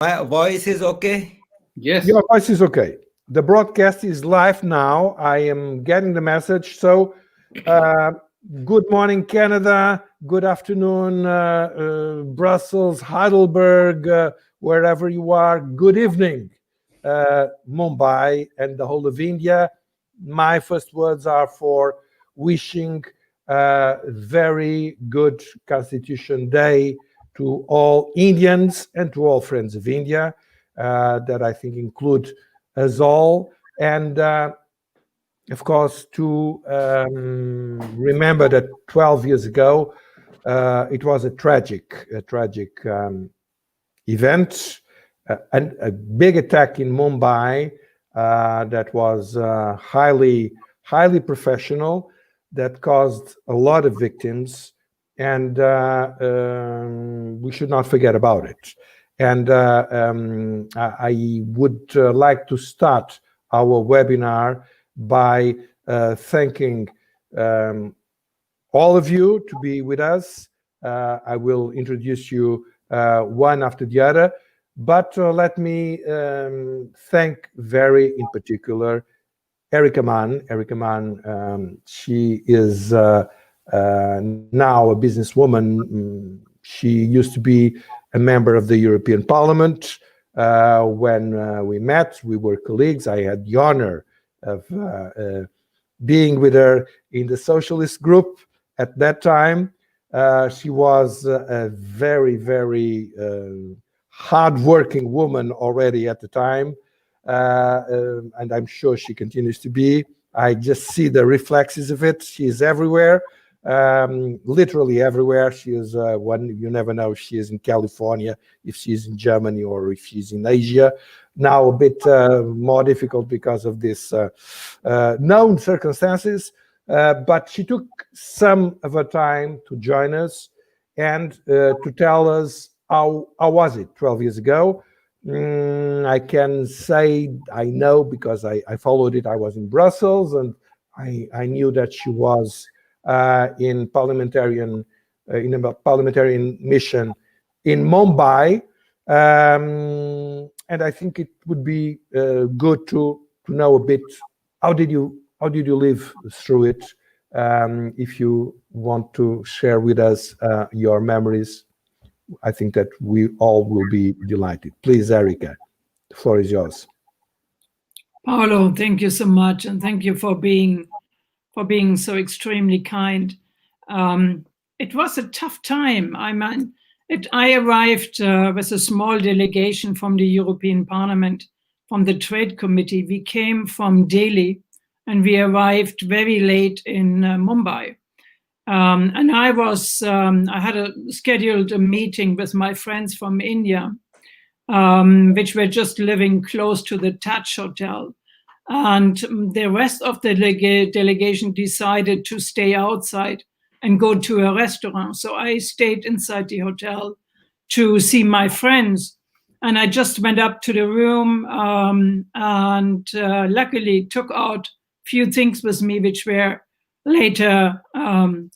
My voice is okay? Yes. Your voice is okay. The broadcast is live now. I am getting the message. So, uh, good morning, Canada. Good afternoon, Brussels, Heidelberg, wherever you are. Good evening, Mumbai and the whole of India. My first words are for wishing very good Constitution Day to all Indians and to all friends of India that I think include us all. And of course, to remember that 12 years ago, it was a tragic event, and a big attack in Mumbai that was highly professional, that caused a lot of victims, and we should not forget about it. And I would like to start our webinar by thanking all of you to be with us. I will introduce you one after the other, but let me thank very in particular Erika Mann. Erika Mann, she is now a businesswoman. She used to be a member of the European Parliament. When we met, we were colleagues. I had the honor of being with her in the socialist group at that time. She was a very hardworking woman already at the time, and I'm sure she continues to be. I just see the reflexes of it. She is everywhere, literally everywhere. She is one, you never know if she is in California, if she's in Germany, or if she's in Asia. Now a bit more difficult because of this known circumstances, but she took some of her time to join us and to tell us how was it 12 years ago. I can say I know because I followed it. I was in Brussels, and I knew that she was in a parliamentarian mission in Mumbai, and I think it would be good to know a bit how did you live through it. If you want to share with us your memories, I think that we all will be delighted. Please, Erika, the floor is yours. Paolo, thank you so much, and thank you for being so extremely kind. It was a tough time. I arrived with a small delegation from the European Parliament, from the Trade Committee. We came from Delhi, and we arrived very late in Mumbai. And I had scheduled a meeting with my friends from India, which were just living close to the Taj Hotel. And the rest of the delegation decided to stay outside and go to a restaurant. So I stayed inside the hotel to see my friends. And I just went up to the room and luckily took out a few things with me, which were later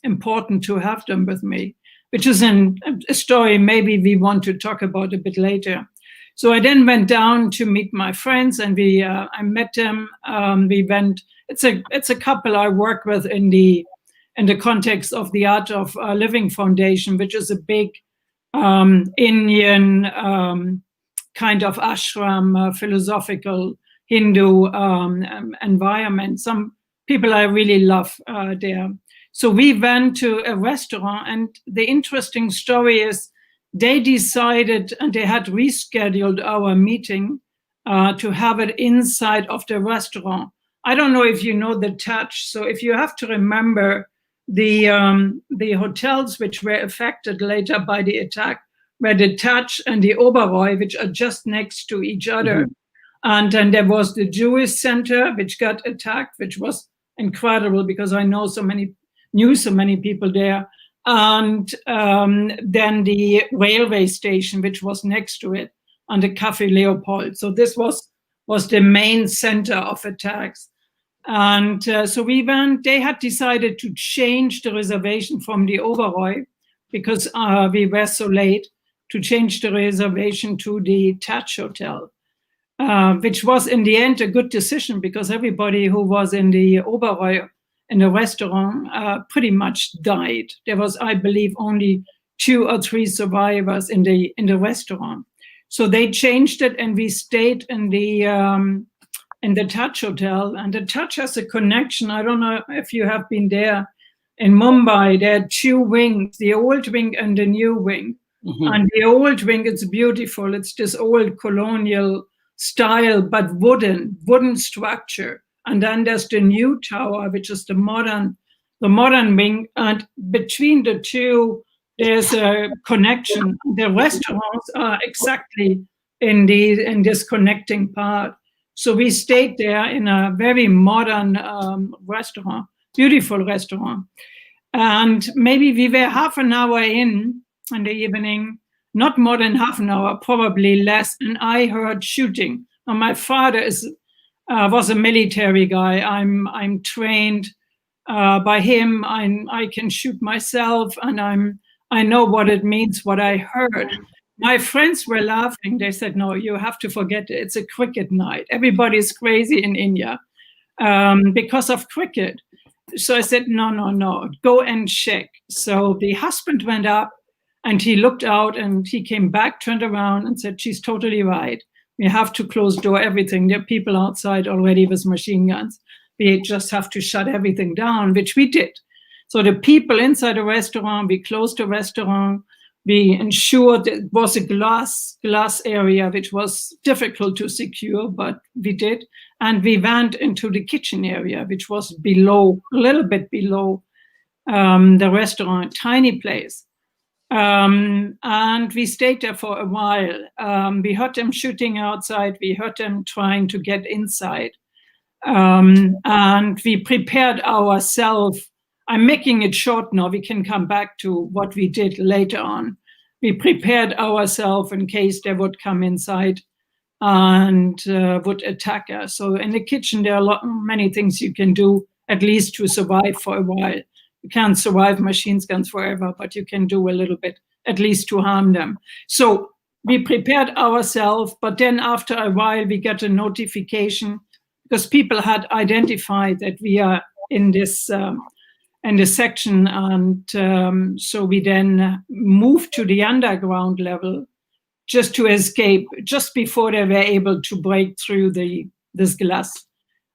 important to have them with me, which is a story maybe we want to talk about a bit later. So I then went down to meet my friends, and I met them. We went. It's a couple I work with in the context of the Art of Living Foundation, which is a big Indian kind of ashram, philosophical Hindu environment. Some people I really love there. So we went to a restaurant, and the interesting story is they decided, and they had rescheduled our meeting to have it inside of the restaurant. I don't know if you know the Taj. So if you have to remember the hotels which were affected later by the attack were the Taj and the Oberoi, which are just next to each other. Mm-hmm. And then there was the Jewish Center, which got attacked, which was incredible because I knew so many people there. And then the railway station, which was next to it, and the Café Leopold. So this was the main center of attacks. And so we went. They had decided to change the reservation from the Oberoi because we were so late to change the reservation to the Taj Hotel, which was in the end a good decision because everybody who was in the Oberoi, in the restaurant, pretty much died. There was, I believe, only 2 or 3 survivors in the restaurant. So they changed it, and we stayed in the Taj Hotel. And the Taj has a connection. I don't know if you have been there. In Mumbai, there are 2 wings, the old wing and the new wing. Mm-hmm. And the old wing, it's beautiful. It's this old colonial style, but wooden structure. And then there's the new tower, which is the modern wing. And between the 2, there's a connection. The restaurants are exactly in this connecting part. So we stayed there in a very modern restaurant, beautiful restaurant. And maybe we were half an hour in the evening, not more than half an hour, probably less, and I heard shooting. Now, my father was a military guy. I'm trained by him. I can shoot myself, and I know what it means, what I heard. My friends were laughing. They said, no, you have to forget it. It's a cricket night. Everybody's crazy in India because of cricket. So I said, no, go and check. So the husband went up and he looked out and he came back, turned around and said, she's totally right. We have to close door everything. There are people outside already with machine guns. We just have to shut everything down, which we did. So the people inside the restaurant, we closed the restaurant. We ensured it was a glass area, which was difficult to secure, but we did. And we went into the kitchen area, which was below, a little bit below the restaurant, tiny place. And we stayed there for a while. We heard them shooting outside. We heard them trying to get inside. And we prepared ourselves. I'm making it short now. We can come back to what we did later on. We prepared ourselves in case they would come inside and would attack us. So in the kitchen, there are many things you can do, at least to survive for a while. You can't survive machine guns forever, but you can do a little bit, at least to harm them. So we prepared ourselves, but then after a while, we got a notification because people had identified that we are in this section. And so we then moved to the underground level just to escape, just before they were able to break through this glass.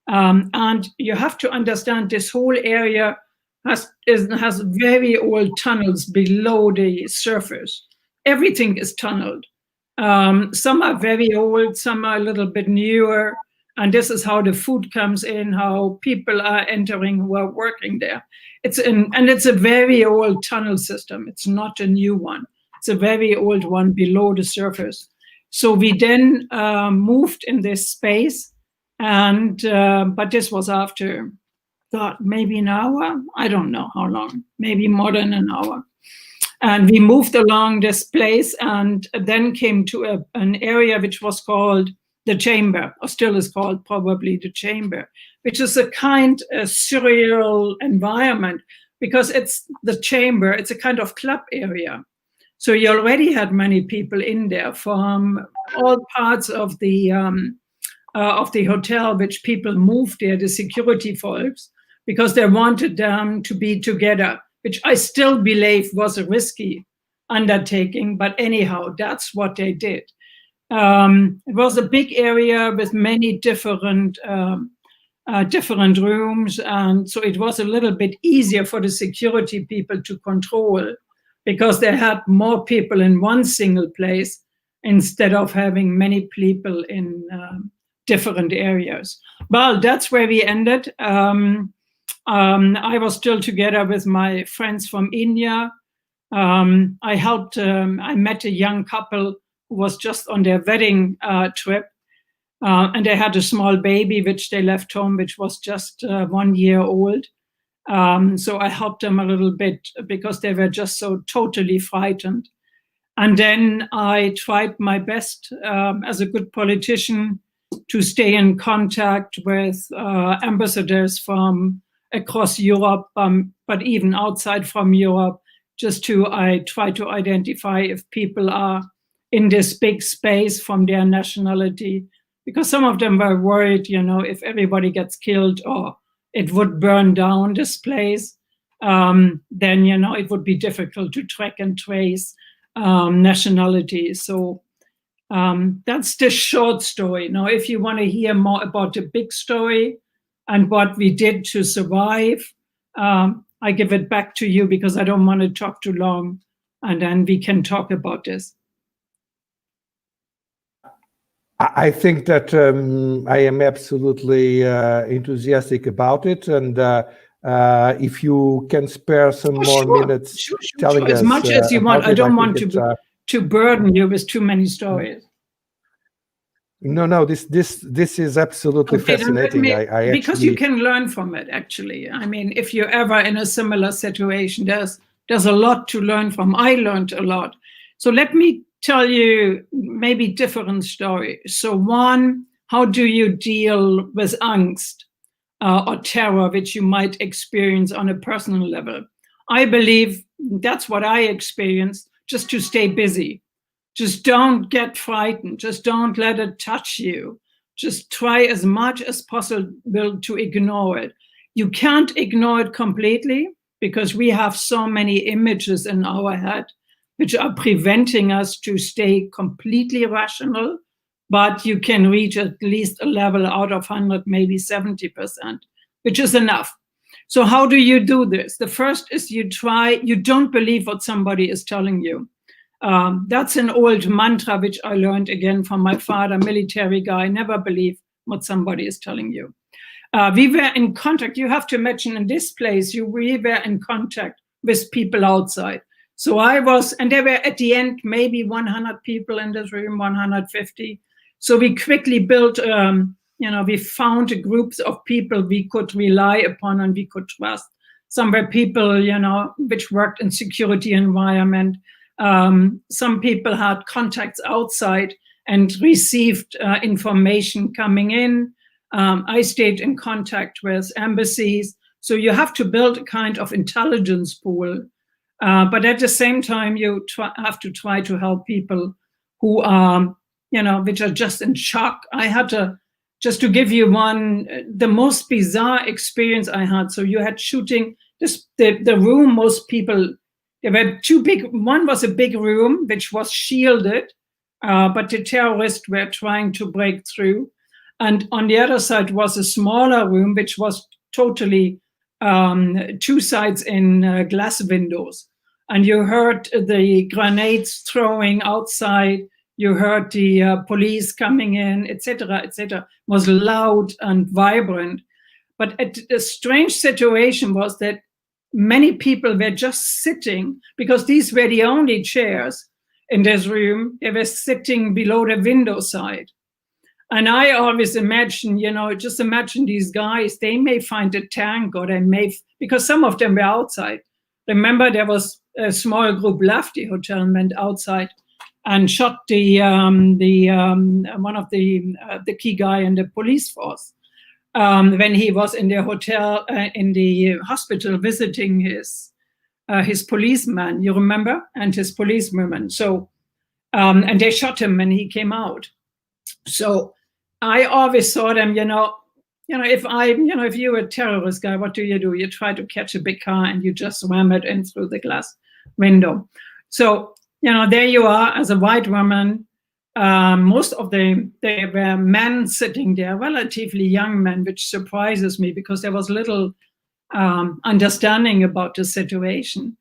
And you have to understand this whole area has very old tunnels below the surface. Everything is tunneled. Some are very old, some are a little bit newer. And this is how the food comes in, how people are entering who are working there. And it's a very old tunnel system. It's not a new one. It's a very old one below the surface. So we then moved in this space, and but this was after, God, maybe an hour. I don't know how long, maybe more than an hour. And we moved along this place and then came to an area which was called the Chamber, or still is called probably the Chamber, which is a kind of surreal environment because it's the Chamber, it's a kind of club area. So you already had many people in there from all parts of the hotel, which people moved there, the security folks, because they wanted them to be together, which I still believe was a risky undertaking. But anyhow, that's what they did. It was a big area with many different rooms. And so it was a little bit easier for the security people to control because they had more people in one single place instead of having many people in different areas. Well, that's where we ended. I was still together with my friends from India. I helped, I met a young couple who was just on their wedding trip. And they had a small baby, which they left home, which was just 1 year old. So I helped them a little bit because they were just so totally frightened. And then I tried my best as a good politician to stay in contact with ambassadors from across Europe, but even outside from Europe, I try to identify if people are in this big space from their nationality, because some of them were worried, if everybody gets killed or it would burn down this place, then, it would be difficult to track and trace nationality. So that's the short story. Now, if you want to hear more about the big story and what we did to survive, I give it back to you because I don't want to talk too long, and then we can talk about this. I think that I am absolutely enthusiastic about it, and if you can spare some more minutes telling us as much as you want. I don't want to burden you with too many stories. No, this is absolutely fascinating. Because you can learn from it, actually. I mean, if you're ever in a similar situation, there's a lot to learn from. I learned a lot. So let me tell you maybe different stories. So one, how do you deal with angst or terror, which you might experience on a personal level? I believe that's what I experienced, just to stay busy. Just don't get frightened. Just don't let it touch you. Just try as much as possible to ignore it. You can't ignore it completely because we have so many images in our head which are preventing us to stay completely rational, but you can reach at least a level out of 100, maybe 70%, which is enough. So how do you do this? The first is you don't believe what somebody is telling you. That's an old mantra, which I learned again from my father, military guy. Never believe what somebody is telling you. We were in contact. You have to imagine in this place, we were in contact with people outside. So and there were at the end, maybe 100 people in this room, 150. So we quickly built, we found groups of people we could rely upon and we could trust. Some were people, which worked in security environment. Some people had contacts outside and received information coming in. I stayed in contact with embassies. So you have to build a kind of intelligence pool. But at the same time, you have to try to help people who are, which are just in shock. I had just to give you the most bizarre experience I had. So you had shooting, the room, most people, there were two big, one was a big room, which was shielded, but the terrorists were trying to break through. And on the other side was a smaller room, which was totally two sides in glass windows. And you heard the grenades throwing outside. You heard the police coming in, etc., etc. It was loud and vibrant. But the strange situation was that many people were just sitting, because these were the only chairs in this room. They were sitting below the window side. And I always imagine, just imagine these guys, they may find a tank, or because some of them were outside. Remember, there was a small group left the hotel and went outside and shot one of the key guy in the police force when he was in the hotel, in the hospital, visiting his policeman, you remember, and his policewoman. So, and they shot him when he came out. So I always saw them, if you're a terrorist guy, what do? You try to catch a big car and you just ram it in through the glass window. So, there you are as a white woman. Most of them, they were men sitting there, relatively young men, which surprises me because there was little understanding about the situation.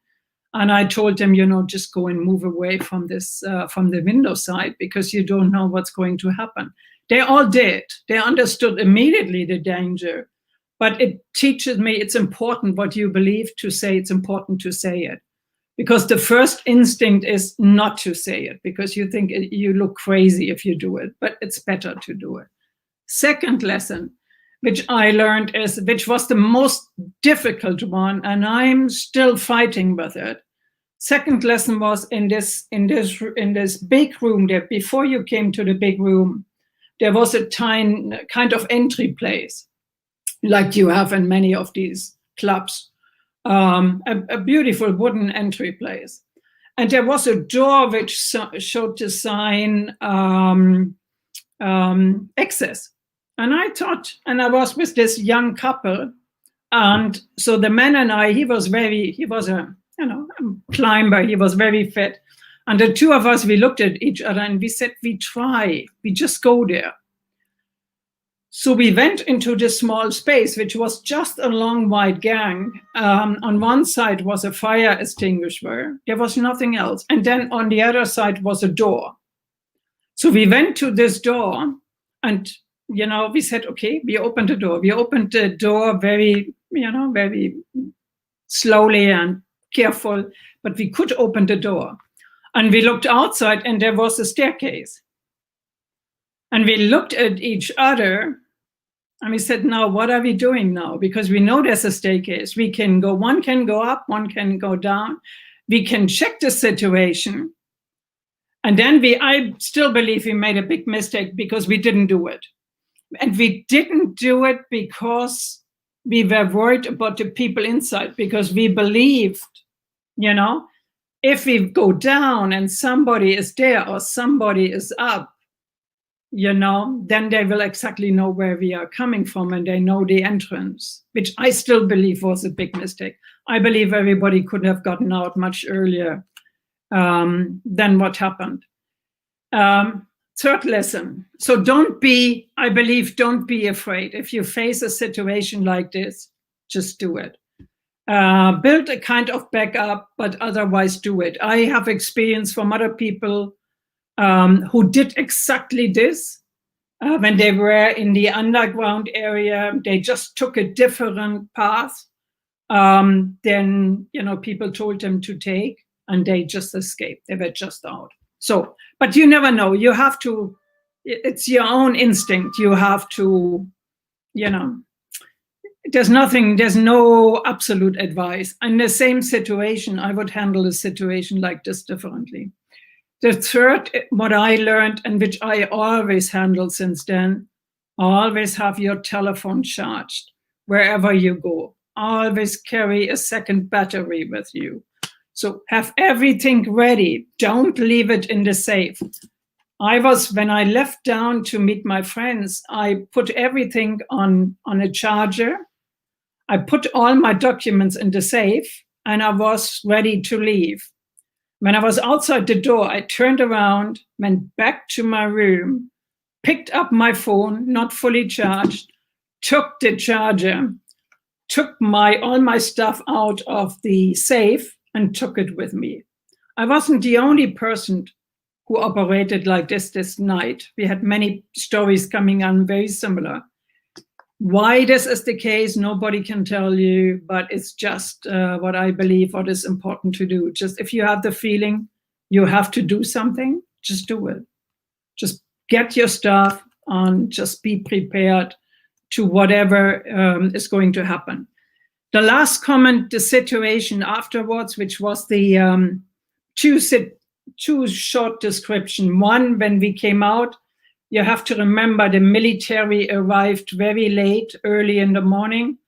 And I told them, just go and move away from from the window side, because you don't know what's going to happen. They all did. They understood immediately the danger. But it teaches me it's important what you believe to say. It's important to say it. Because the first instinct is not to say it, because you think you look crazy if you do it. But it's better to do it. Second lesson, which I learned which was the most difficult one, and I'm still fighting with it. Second lesson was in this big room there. Before you came to the big room, there was a tiny kind of entry place, like you have in many of these clubs. a beautiful wooden entry place. And there was a door which showed the sign access. And I thought, and I was with this young couple, and so the man and I, he was a climber, he was very fit. And the two of us, we looked at each other and we said, we just go there. So we went into this small space, which was just a long white gang. On one side was a fire extinguisher. There was nothing else. And then on the other side was a door. So we went to this door and, we said, okay, we opened the door. We opened the door very slowly and careful, but we could open the door. And we looked outside and there was a staircase. And we looked at each other and we said, now, what are we doing now? Because we know there's a staircase. One can go up, one can go down. We can check the situation. And then I still believe we made a big mistake because we didn't do it. And we didn't do it because we were worried about the people inside, because we believed, if we go down and somebody is there or somebody is up, then they will exactly know where we are coming from and they know the entrance, which I still believe was a big mistake. I believe everybody could have gotten out much earlier than what happened. Third lesson. So don't be afraid. If you face a situation like this, just do it. Build a kind of backup, but otherwise do it. I have experience from other people who did exactly this. When they were in the underground area, they just took a different path than people told them to take, and they just escaped. They were just out. So, but you never know. You have to. It's your own instinct. You have to. There's no absolute advice. In the same situation, I would handle a situation like this differently. The third, what I learned and which I always handle since then, always have your telephone charged wherever you go. Always carry a second battery with you. So have everything ready. Don't leave it in the safe. When I left down to meet my friends, I put everything on a charger. I put all my documents in the safe and I was ready to leave. When I was outside the door, I turned around, went back to my room, picked up my phone, not fully charged, took the charger, took all my stuff out of the safe and took it with me. I wasn't the only person who operated like this night. We had many stories coming on very similar. Why this is the case, nobody can tell you, but it's just what I believe what is important to do. Just if you have the feeling you have to do something, just do it. Just get your stuff and just be prepared to whatever is going to happen. The last comment, the situation afterwards, which was the two short description. One, when we came out, you have to remember the military arrived very late, early in the morning.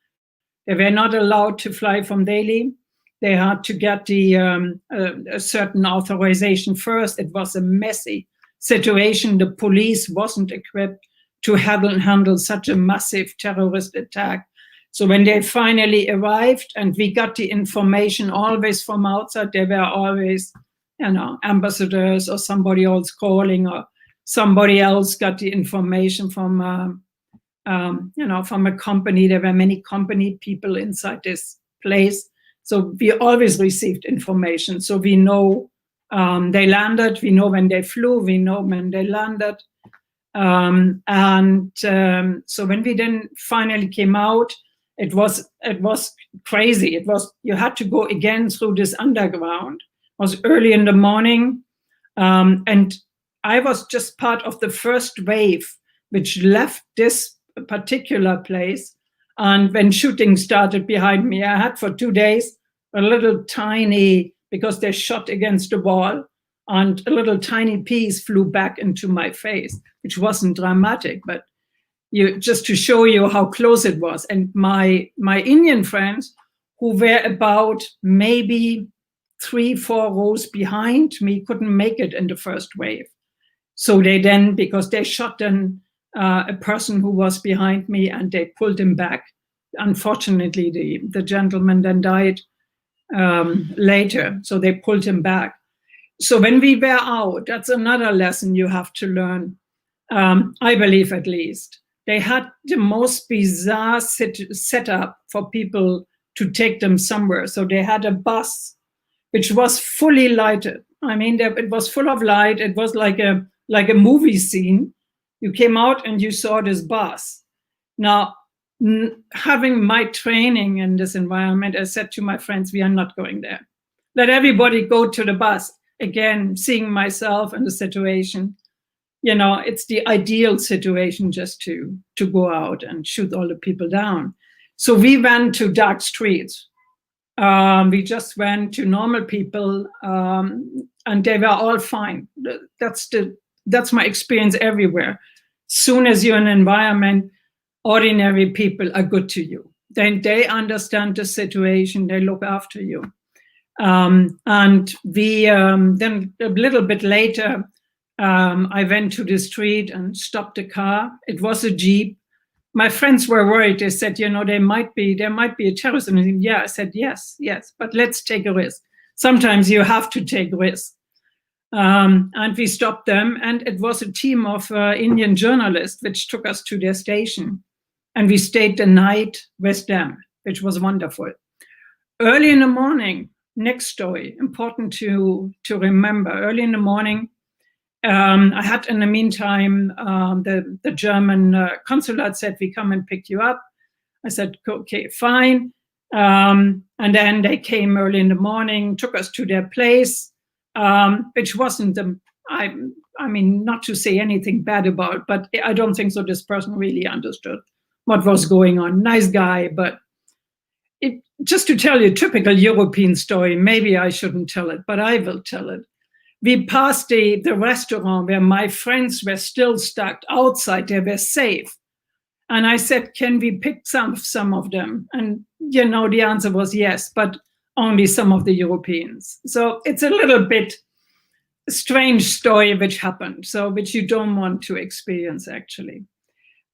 They were not allowed to fly from Delhi. They had to get a certain authorization first. It was a messy situation. The police wasn't equipped to handle such a massive terrorist attack. So when they finally arrived and we got the information always from outside, there were always, ambassadors or somebody else calling, or somebody else got the information from a company. There were many company people inside this place. So we always received information. So we know they landed, we know when they flew, we know when they landed. So when we then finally came out, it was crazy. You had to go again through this underground. It was early in the morning. And I was just part of the first wave, which left this particular place. And when shooting started behind me, I had for 2 days a little tiny, because they shot against the wall, and a little tiny piece flew back into my face, which wasn't dramatic, but just to show you how close it was. And my Indian friends who were about maybe 3-4 rows behind me couldn't make it in the first wave. So they then, because they shot then a person who was behind me and they pulled him back. Unfortunately, the gentleman then died later, so they pulled him back. So when we were out, that's another lesson you have to learn, I believe at least. They had the most bizarre setup for people to take them somewhere. So they had a bus which was fully lighted. I mean, it was full of light. It was like a movie scene. You came out and you saw this bus. Now, having my training in this environment, I said to my friends, we are not going there. Let everybody go to the bus. Again, seeing myself in the situation, you know, it's the ideal situation just to go out and shoot all the people down. So we went to dark streets. We just went to normal people, and they were all fine. That's my experience everywhere. Soon as you're in an environment, ordinary people are good to you. Then they understand the situation. They look after you. And we then a little bit later, I went to the street and stopped the car. It was a Jeep. My friends were worried. They said, you know, there might be a terrorist. And I said, yeah, I said, yes, but let's take a risk. Sometimes you have to take risks. And we stopped them, and it was a team of Indian journalists which took us to their station. And we stayed the night with them, which was wonderful. Early in the morning, next story, important to remember. Early in the morning, I had in the meantime, the German consulate said, we come and pick you up. I said, okay, fine. And then they came early in the morning, took us to their place, which wasn't, I mean, not to say anything bad about, but I don't think so this person really understood what was going on. Nice guy, but just to tell you a typical European story, maybe I shouldn't tell it, but I will tell it. We passed the restaurant where my friends were still stuck outside. They were safe. And I said, can we pick some of them? And, you know, the answer was yes, but only some of the Europeans. So it's a little bit strange story which happened, so which you don't want to experience, actually.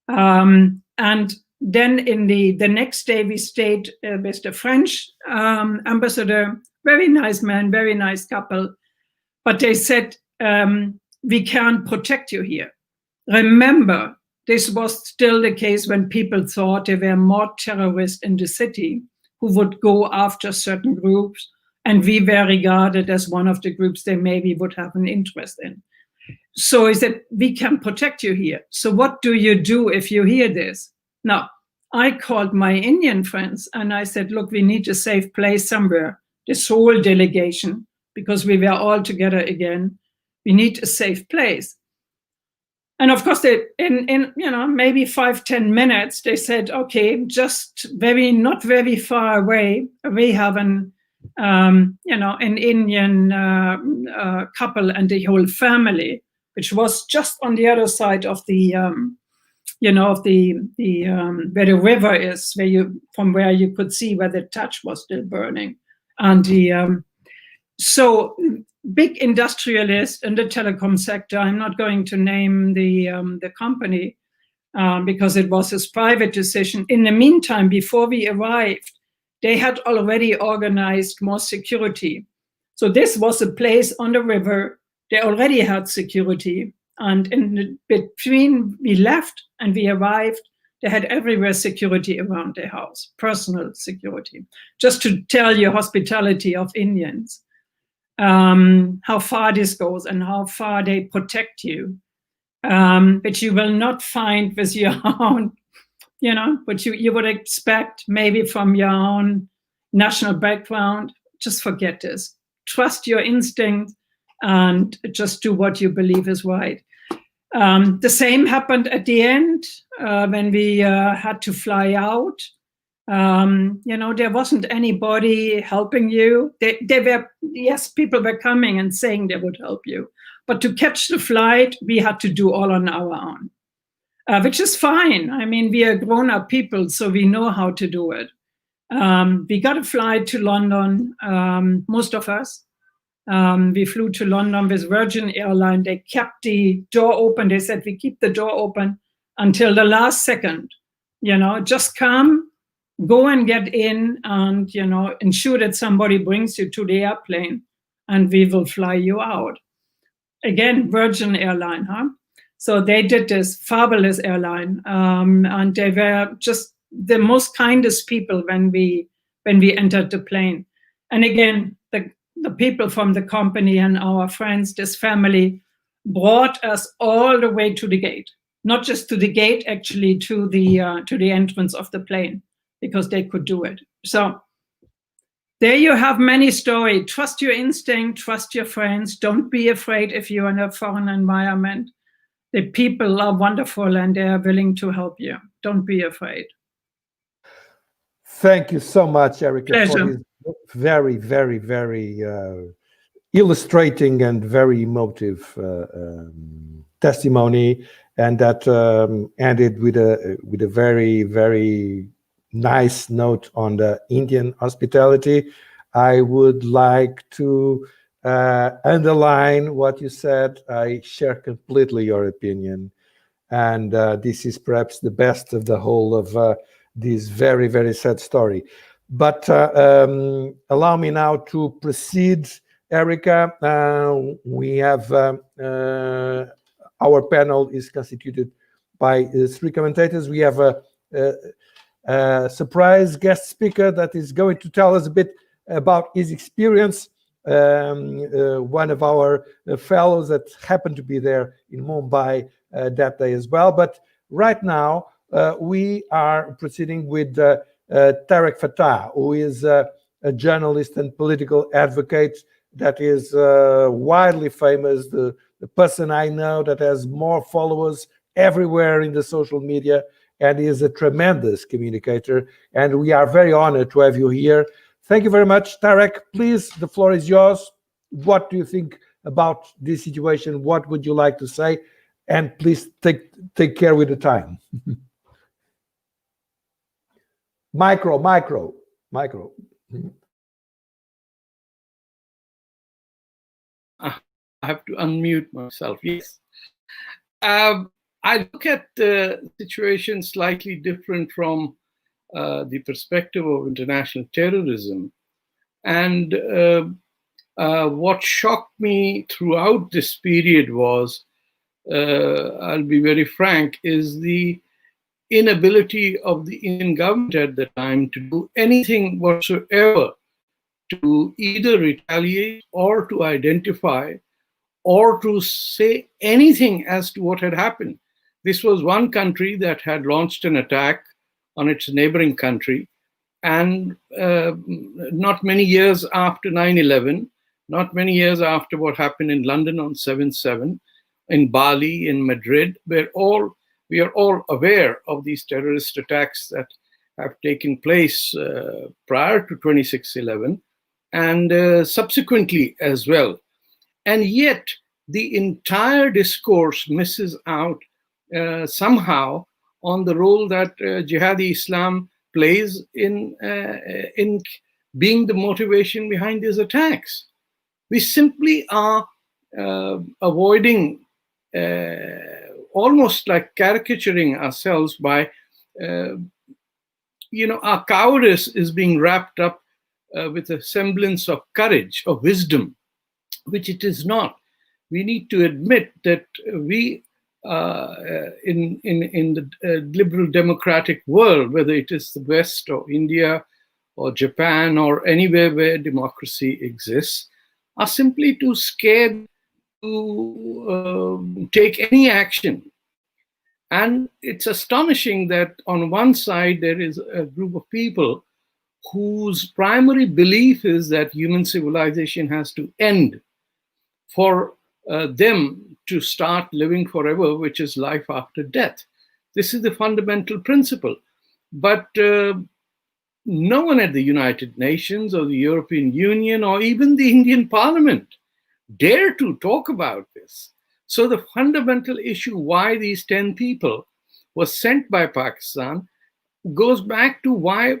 And then in the next day, we stayed with the French ambassador, very nice man, very nice couple. But they said, we can't protect you here. Remember, this was still the case when people thought there were more terrorists in the city who would go after certain groups, and we were regarded as one of the groups they maybe would have an interest in. So he said, we can protect you here. So what do you do if you hear this? Now, I called my Indian friends and I said, look, we need a safe place somewhere. This whole delegation, because we were all together again, we need a safe place. And of course, they, in you know, maybe 5-10 minutes, they said, okay, just not very far away, we have an Indian couple and the whole family, which was just on the other side of the, where the river is, from where you could see where the Taj was still burning. And so big industrialist in the telecom sector. I'm not going to name the company because it was his private decision. In the meantime, before we arrived, they had already organized more security. So this was a place on the river. They already had security. And in between we left and we arrived, they had everywhere security around their house, personal security. Just to tell you hospitality of Indians, how far this goes and how far they protect you. But you will not find with your own, what you would expect maybe from your own national background. Just forget this. Trust your instinct and just do what you believe is right. The same happened at the end when we had to fly out. There wasn't anybody helping you. Yes, people were coming and saying they would help you. But to catch the flight, we had to do all on our own, which is fine. I mean, we are grown-up people, so we know how to do it. We got a flight to London, most of us. We flew to London with Virgin Airline. They kept the door open. They said, we keep the door open until the last second. Just come, go and get in, and, ensure that somebody brings you to the airplane, and we will fly you out. Again, Virgin Airline, huh? So they did this fabulous airline, and they were just the most kindest people when we entered the plane. And again, the people from the company and our friends, this family, brought us all the way to the gate. Not just to the gate, actually to the entrance of the plane, because they could do it. So there you have many stories. Trust your instinct, trust your friends. Don't be afraid if you're in a foreign environment. The people are wonderful and they are willing to help you. Don't be afraid. Thank you so much, Erica, Pleasure. for this very, very, very illustrating and very emotive testimony, and that ended with a very, very nice note on the Indian hospitality. I would like to underline what you said. I share completely your opinion, and this is perhaps the best of the whole of this very, very sad story. But allow me now to proceed, Erica. We have our panel is constituted by 3 commentators. We have a surprise guest speaker that is going to tell us a bit about his experience. One of our fellows that happened to be there in Mumbai that day as well. But right now, we are proceeding with Tarek Fatah, who is a journalist and political advocate that is widely famous, the person I know that has more followers everywhere in the social media, and is a tremendous communicator. And we are very honored to have you here. Thank you very much, Tarek. Please, the floor is yours. What do you think about this situation? What would you like to say? And please take care with the time. Micro. I have to unmute myself. Yes. I look at the situation slightly different from the perspective of international terrorism. And what shocked me throughout this period was, I'll be very frank, is the inability of the Indian government at the time to do anything whatsoever to either retaliate or to identify or to say anything as to what had happened. This was one country that had launched an attack on its neighboring country. And not many years after 9/11, not many years after what happened in London on 7/7, in Bali, in Madrid, we are all aware of these terrorist attacks that have taken place prior to 26/11 and subsequently as well. And yet the entire discourse misses out somehow on the role that Jihadi Islam plays in being the motivation behind these attacks. We simply are avoiding, almost like caricaturing ourselves by, our cowardice is being wrapped up with a semblance of courage, of wisdom, which it is not. We need to admit that we, in the liberal democratic world, whether it is the West or India or Japan or anywhere where democracy exists, are simply too scared to take any action. And it's astonishing that on one side there is a group of people whose primary belief is that human civilization has to end for them to start living forever, which is life after death. This is the fundamental principle. But no one at the United Nations or the European Union or even the Indian Parliament dare to talk about this. So the fundamental issue why these 10 people were sent by Pakistan goes back to why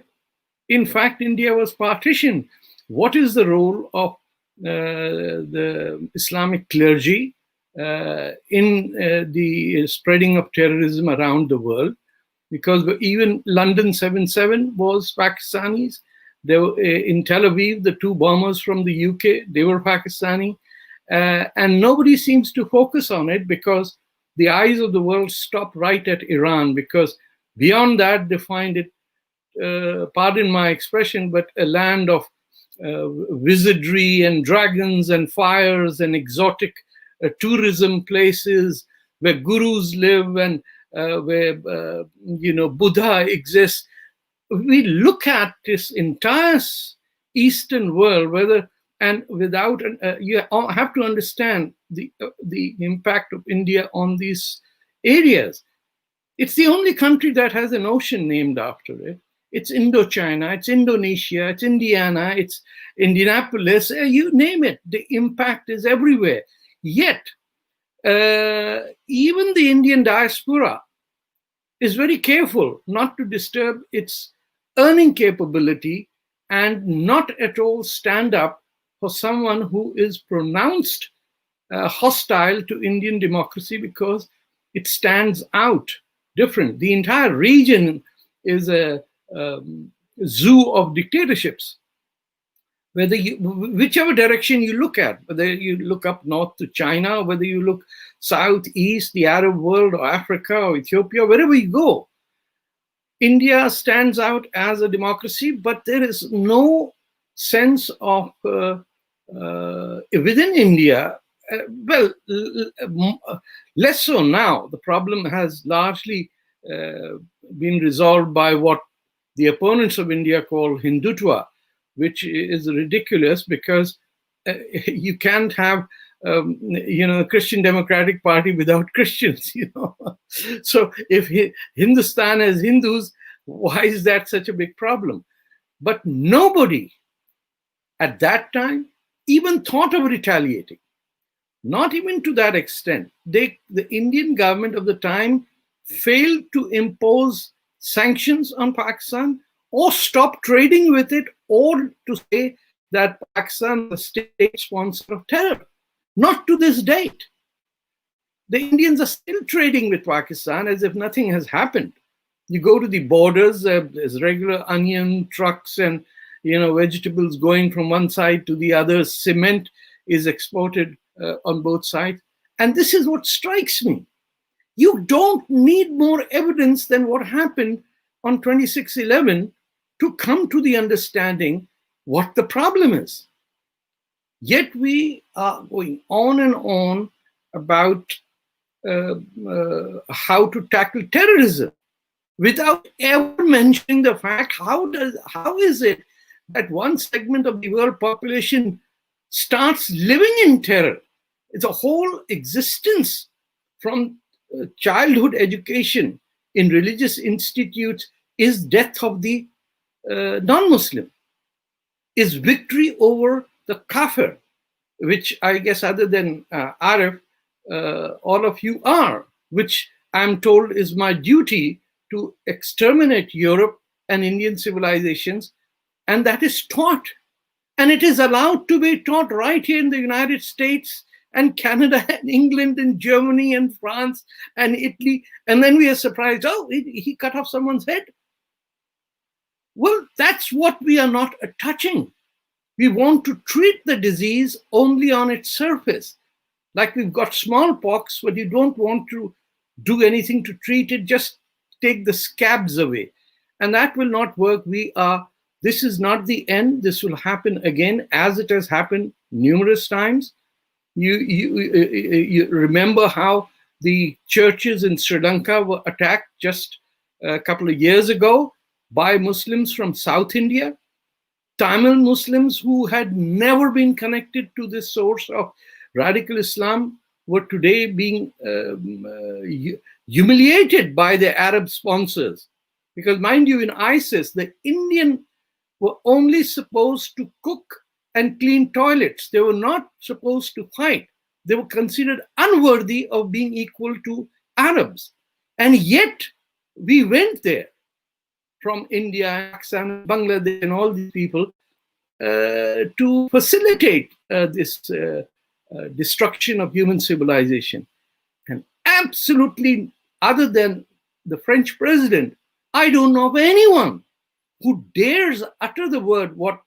In fact, India was partitioned. What is the role of the Islamic clergy in the spreading of terrorism around the world? Because even London 7/7 was Pakistanis. They were, in Tel Aviv, the two bombers from the UK, they were Pakistani. And nobody seems to focus on it because the eyes of the world stop right at Iran, because beyond that, they find it, pardon my expression, but a land of wizardry and dragons and fires and exotic tourism places where gurus live and where Buddha exists. We look at this entire Eastern world, and without you have to understand the impact of India on these areas. It's the only country that has an ocean named after it. It's Indochina, it's Indonesia, it's Indiana, it's Indianapolis, you name it. The impact is everywhere. Yet, even the Indian diaspora is very careful not to disturb its earning capability and not at all stand up for someone who is pronounced hostile to Indian democracy because it stands out different. The entire region is a zoo of dictatorships. Whichever direction you look at, whether you look up north to China, whether you look southeast, the Arab world, or Africa, or Ethiopia, wherever you go, India stands out as a democracy, but there is no sense of, within India, less so now. The problem has largely been resolved by what the opponents of India call Hindutva, which is ridiculous because you can't have a Christian Democratic Party without Christians. So if Hindustan has Hindus, why is that such a big problem? But nobody at that time even thought of retaliating. Not even to that extent. The Indian government of the time failed to impose sanctions on Pakistan or stop trading with it, or to say that Pakistan is a state sponsor of terror. Not to this date. The Indians are still trading with Pakistan as if nothing has happened. You go to the borders, there's regular onion trucks and vegetables going from one side to the other. Cement is exported on both sides. And this is what strikes me. You don't need more evidence than what happened on 26/11 to come to the understanding what the problem is. Yet we are going on and on about how to tackle terrorism without ever mentioning the fact, how is it that one segment of the world population starts living in terror? It's a whole existence, from childhood education in religious institutes is death of the non-Muslim, is victory over the kafir, which I guess other than Arif, all of you are, which I'm told is my duty to exterminate Europe and Indian civilizations, and that is taught. And it is allowed to be taught right here in the United States and Canada and England and Germany and France and Italy. And then we are surprised, oh, he cut off someone's head. Well, that's what we are not touching. We want to treat the disease only on its surface. Like we've got smallpox, but you don't want to do anything to treat it, just take the scabs away. And that will not work. This is not the end. This will happen again, as it has happened numerous times. You remember how the churches in Sri Lanka were attacked just a couple of years ago by Muslims from South India, Tamil Muslims who had never been connected to this source of radical Islam were today being humiliated by the Arab sponsors. Because mind you, in ISIS, the Indian were only supposed to cook and clean toilets. They were not supposed to fight. They were considered unworthy of being equal to Arabs. And yet we went there from India, Pakistan, Bangladesh, and all these people to facilitate this destruction of human civilization. And absolutely, other than the French president, I don't know of anyone who dares utter the word what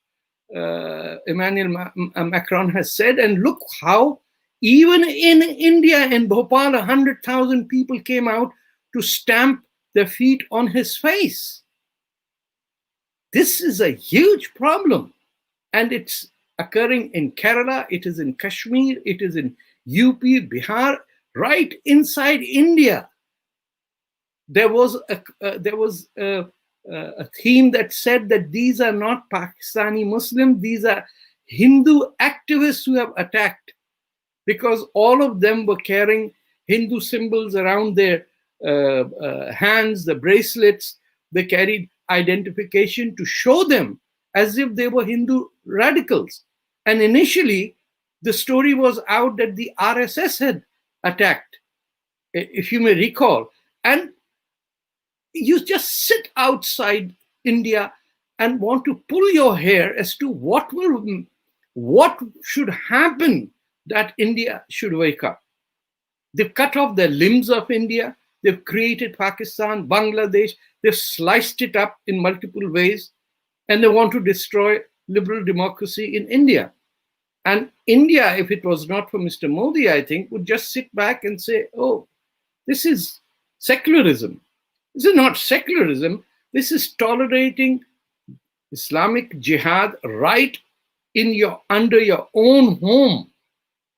Emmanuel Macron has said. And look how even in India, in Bhopal, 100,000 people came out to stamp their feet on his face. This is a huge problem. And it's occurring in Kerala, it is in Kashmir, it is in UP, Bihar, right inside India. There was a theme that said that these are not Pakistani Muslims, these are Hindu activists who have attacked, because all of them were carrying Hindu symbols around their hands, the bracelets. They carried identification to show them as if they were Hindu radicals. And initially, the story was out that the RSS had attacked, if you may recall. And you just sit outside India and want to pull your hair as to what should happen that India should wake up. They've cut off the limbs of India. They've created Pakistan, Bangladesh. They've sliced it up in multiple ways. And they want to destroy liberal democracy in India. And India, if it was not for Mr. Modi, I think, would just sit back and say, oh, this is secularism. This is not secularism. This is tolerating Islamic jihad right under your own home.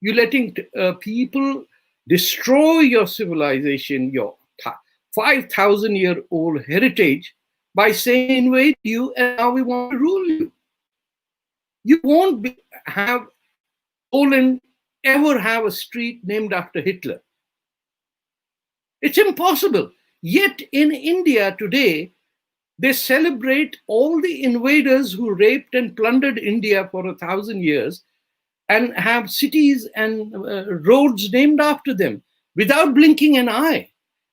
You're letting people destroy your civilization, your 5,000-year-old heritage, by saying, invade you and now we want to rule you. You won't have Poland ever have a street named after Hitler. It's impossible. Yet in India today, they celebrate all the invaders who raped and plundered India for 1,000 years and have cities and roads named after them without blinking an eye.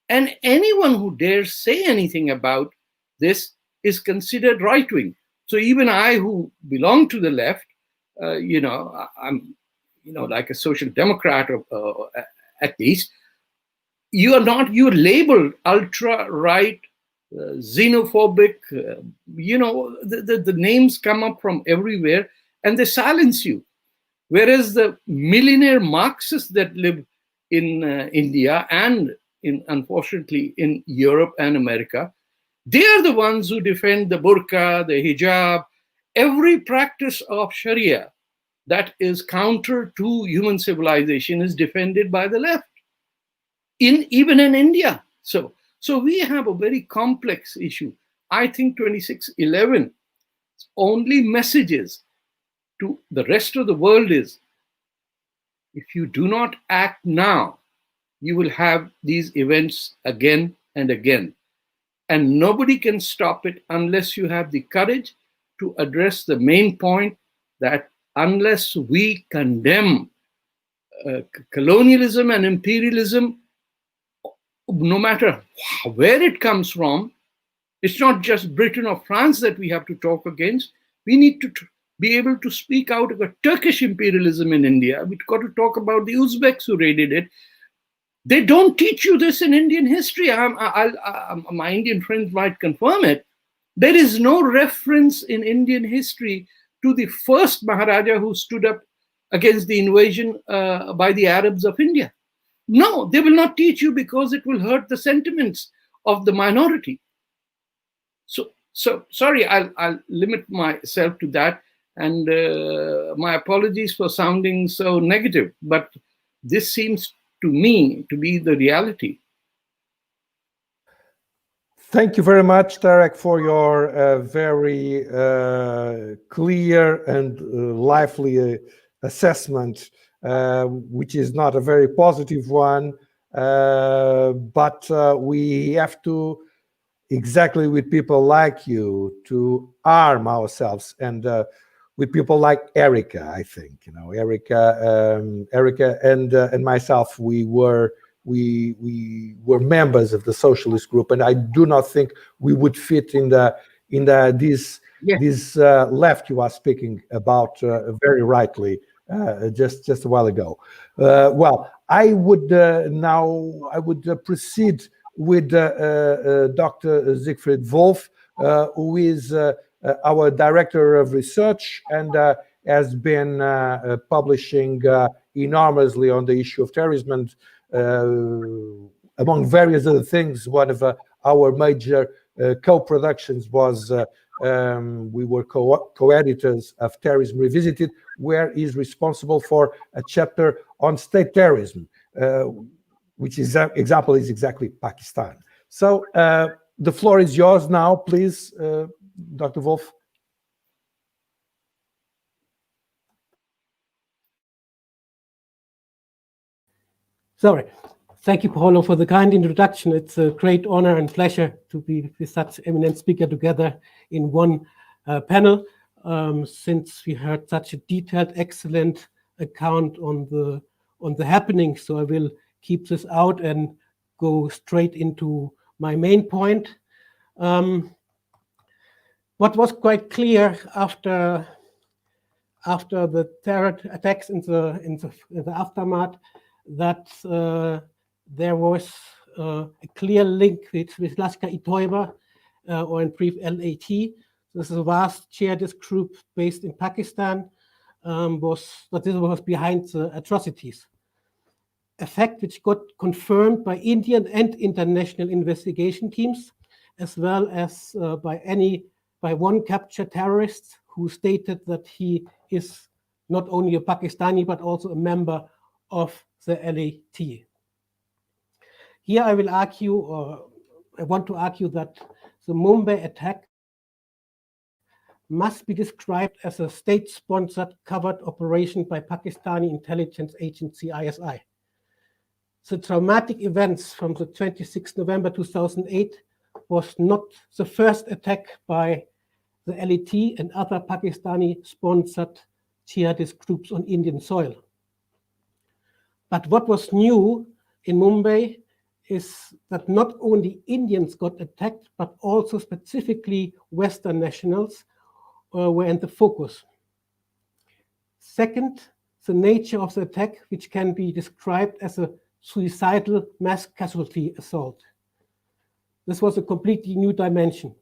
And anyone who dares say anything about this is considered right-wing. So even I, who belong to the left, I'm, like a social democrat, at least, you're labeled ultra-right, xenophobic, the names come up from everywhere and they silence you. Whereas the millionaire Marxists that live in India and unfortunately in Europe and America, they are the ones who defend the burqa, the hijab, every practice of Sharia that is counter to human civilization is defended by the left, even in India. So we have a very complex issue. I think 2611 only messages to the rest of the world is, if you do not act now, you will have these events again and again. And nobody can stop it unless you have the courage to address the main point that unless we condemn colonialism and imperialism, no matter where it comes from, it's not just Britain or France that we have to talk against. We need to be able to speak out about Turkish imperialism in India. We've got to talk about the Uzbeks who raided it. They don't teach you this in Indian history. My Indian friends might confirm it. There is no reference in Indian history to the first Maharaja who stood up against the invasion by the Arabs of India. No, they will not teach you because it will hurt the sentiments of the minority. So sorry, I'll limit myself to that. And my apologies for sounding so negative, but this seems to me to be the reality. Thank you very much, Tarek, for your very clear and lively assessment, which is not a very positive one, but we have to, exactly with people like you, to arm ourselves, and with people like Erica, I think, Erica and myself, we were we were members of the socialist group, and I do not think we would fit in this left you are speaking about very rightly just a while ago. Well, I would proceed with Dr. Siegfried Wolff, who is our director of research and has been publishing enormously on the issue of terrorism, and among various other things, one of our major co-productions was we were co-editors of Terrorism Revisited, where he's responsible for a chapter on state terrorism, which example is exactly Pakistan. So the floor is yours now, please, Dr. Wolff. Sorry. Thank you, Paolo, for the kind introduction. It's a great honor and pleasure to be with such eminent speaker together in one panel, since we heard such a detailed, excellent account on the happenings. So I will keep this out and go straight into my main point. What was quite clear after the terror attacks in the aftermath, that there was a clear link with Lashkar-e-Toiba, or in brief LAT. This is a vast jihadist group based in Pakistan, was behind the atrocities. A fact which got confirmed by Indian and international investigation teams, as well as by one captured terrorist who stated that he is not only a Pakistani but also a member of the LAT. Here I will argue, or I want to argue, that the Mumbai attack must be described as a state-sponsored covert operation by Pakistani intelligence agency ISI. The traumatic events from the 26th November 2008 was not the first attack by the LAT and other Pakistani-sponsored jihadist groups on Indian soil. But what was new in Mumbai is that not only Indians got attacked, but also specifically Western nationals were in the focus. Second, the nature of the attack, which can be described as a suicidal mass casualty assault. This was a completely new dimension.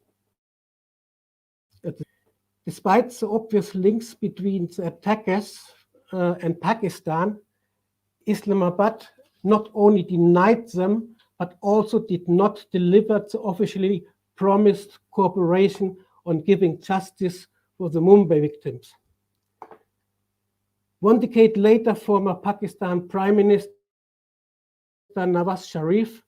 Despite the obvious links between the attackers and Pakistan, Islamabad not only denied them, but also did not deliver the officially promised cooperation on giving justice for the Mumbai victims. 1 decade later, former Pakistan Prime Minister Nawaz Sharif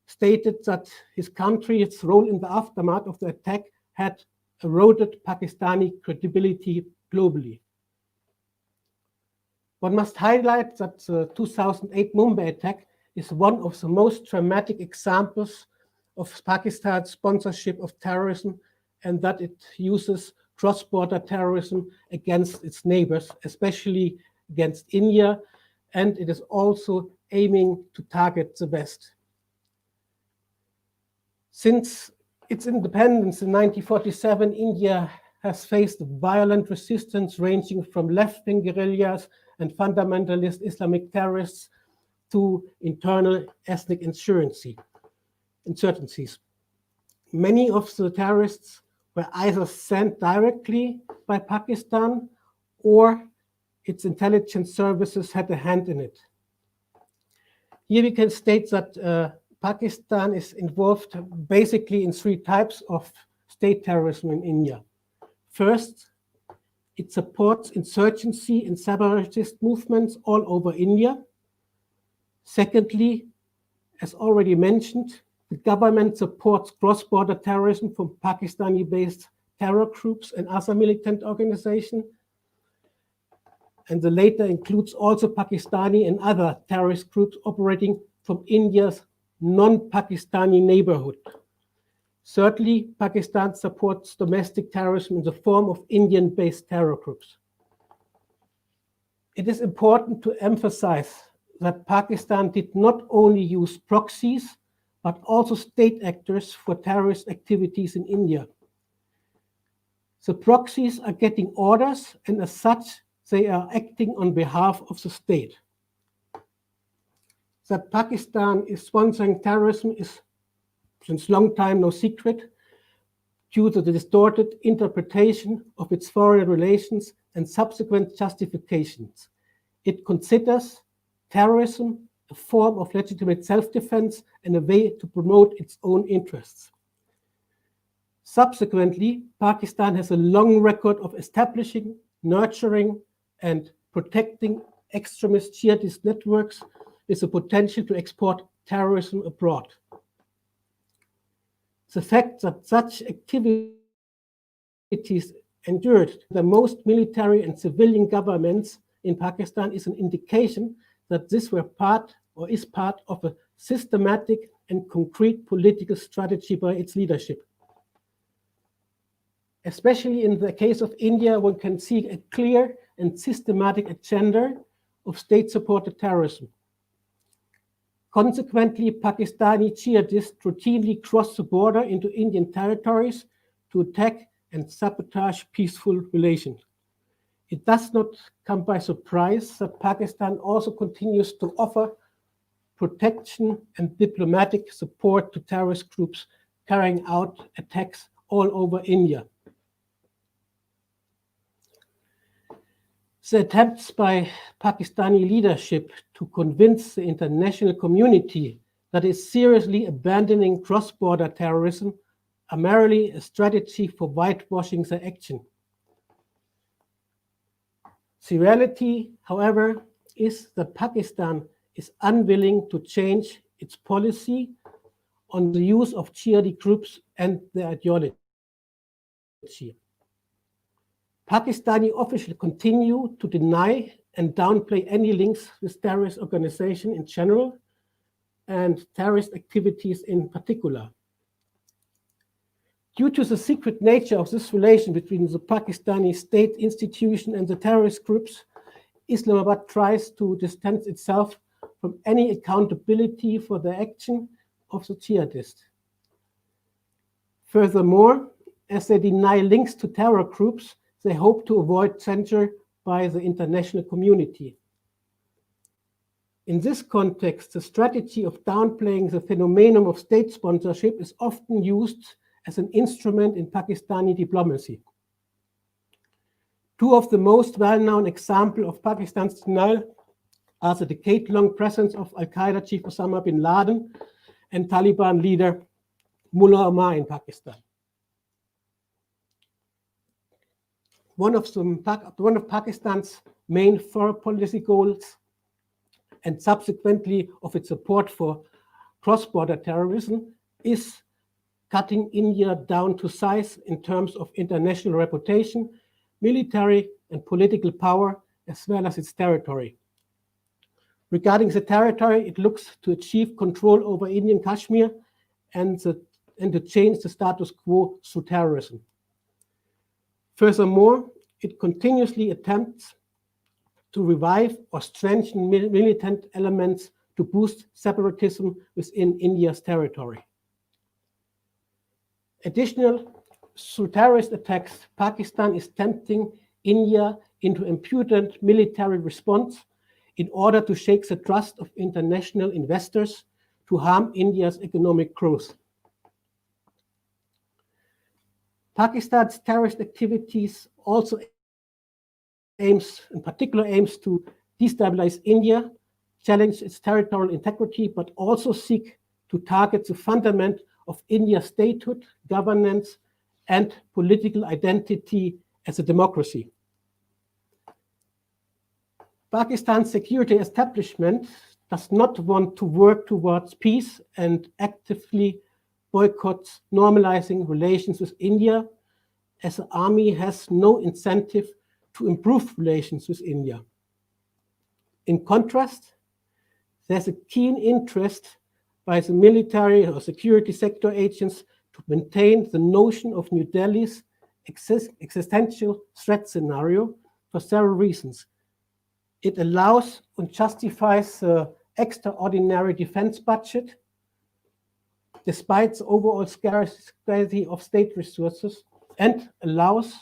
stated that his country's role in the aftermath of the attack had eroded Pakistani credibility globally. One must highlight that the 2008 Mumbai attack is one of the most dramatic examples of Pakistan's sponsorship of terrorism, and that it uses cross-border terrorism against its neighbors, especially against India, and it is also aiming to target the West. Since its independence in 1947, India has faced violent resistance ranging from left-wing guerrillas and fundamentalist Islamic terrorists to internal ethnic insurgencies. Many of the terrorists were either sent directly by Pakistan or its intelligence services had a hand in it. Here we can state that Pakistan is involved basically in 3 types of state terrorism in India. First, it supports insurgency and separatist movements all over India. Secondly, as already mentioned, the government supports cross-border terrorism from Pakistani-based terror groups and other militant organizations. And the latter includes also Pakistani and other terrorist groups operating from India's non-Pakistani neighborhood. Thirdly, Pakistan supports domestic terrorism in the form of Indian-based terror groups. It is important to emphasize that Pakistan did not only use proxies, but also state actors for terrorist activities in India. The proxies are getting orders, and as such, they are acting on behalf of the state. That Pakistan is sponsoring terrorism is since long time no secret, due to the distorted interpretation of its foreign relations and subsequent justifications. It considers terrorism a form of legitimate self-defense and a way to promote its own interests. Subsequently, Pakistan has a long record of establishing, nurturing, and protecting extremist jihadist networks with the potential to export terrorism abroad. The fact that such activities endured the most military and civilian governments in Pakistan is an indication that this were part or is part of a systematic and concrete political strategy by its leadership. Especially in the case of India, one can see a clear and systematic agenda of state-supported terrorism. Consequently, Pakistani jihadists routinely cross the border into Indian territories to attack and sabotage peaceful relations. It does not come by surprise that Pakistan also continues to offer protection and diplomatic support to terrorist groups carrying out attacks all over India. The attempts by Pakistani leadership to convince the international community that it is seriously abandoning cross-border terrorism are merely a strategy for whitewashing their action. The reality, however, is that Pakistan is unwilling to change its policy on the use of jihadi groups and their ideology. Pakistani officials continue to deny and downplay any links with terrorist organizations in general and terrorist activities in particular. Due to the secret nature of this relation between the Pakistani state institution and the terrorist groups, Islamabad tries to distance itself from any accountability for the action of the jihadists. Furthermore, as they deny links to terror groups, they hope to avoid censure by the international community. In this context, the strategy of downplaying the phenomenon of state sponsorship is often used as an instrument in Pakistani diplomacy. Two of the most well-known examples of Pakistan's denial are the decade-long presence of Al-Qaeda chief Osama bin Laden and Taliban leader Mullah Omar in Pakistan. One of Pakistan's main foreign policy goals, and subsequently of its support for cross-border terrorism, is cutting India down to size in terms of international reputation, military and political power, as well as its territory. Regarding the territory, it looks to achieve control over Indian Kashmir and to change the status quo through terrorism. Furthermore, it continuously attempts to revive or strengthen militant elements to boost separatism within India's territory. Additionally, through terrorist attacks, Pakistan is tempting India into impudent military response in order to shake the trust of international investors to harm India's economic growth. Pakistan's terrorist activities also aims to destabilize India, challenge its territorial integrity, but also seek to target the fundament of India's statehood, governance, and political identity as a democracy. Pakistan's security establishment does not want to work towards peace and actively boycotts normalizing relations with India, as the army has no incentive to improve relations with India. In contrast, there's a keen interest by the military or security sector agents to maintain the notion of New Delhi's existential threat scenario for several reasons. It allows and justifies the extraordinary defense budget, despite the overall scarcity of state resources, and allows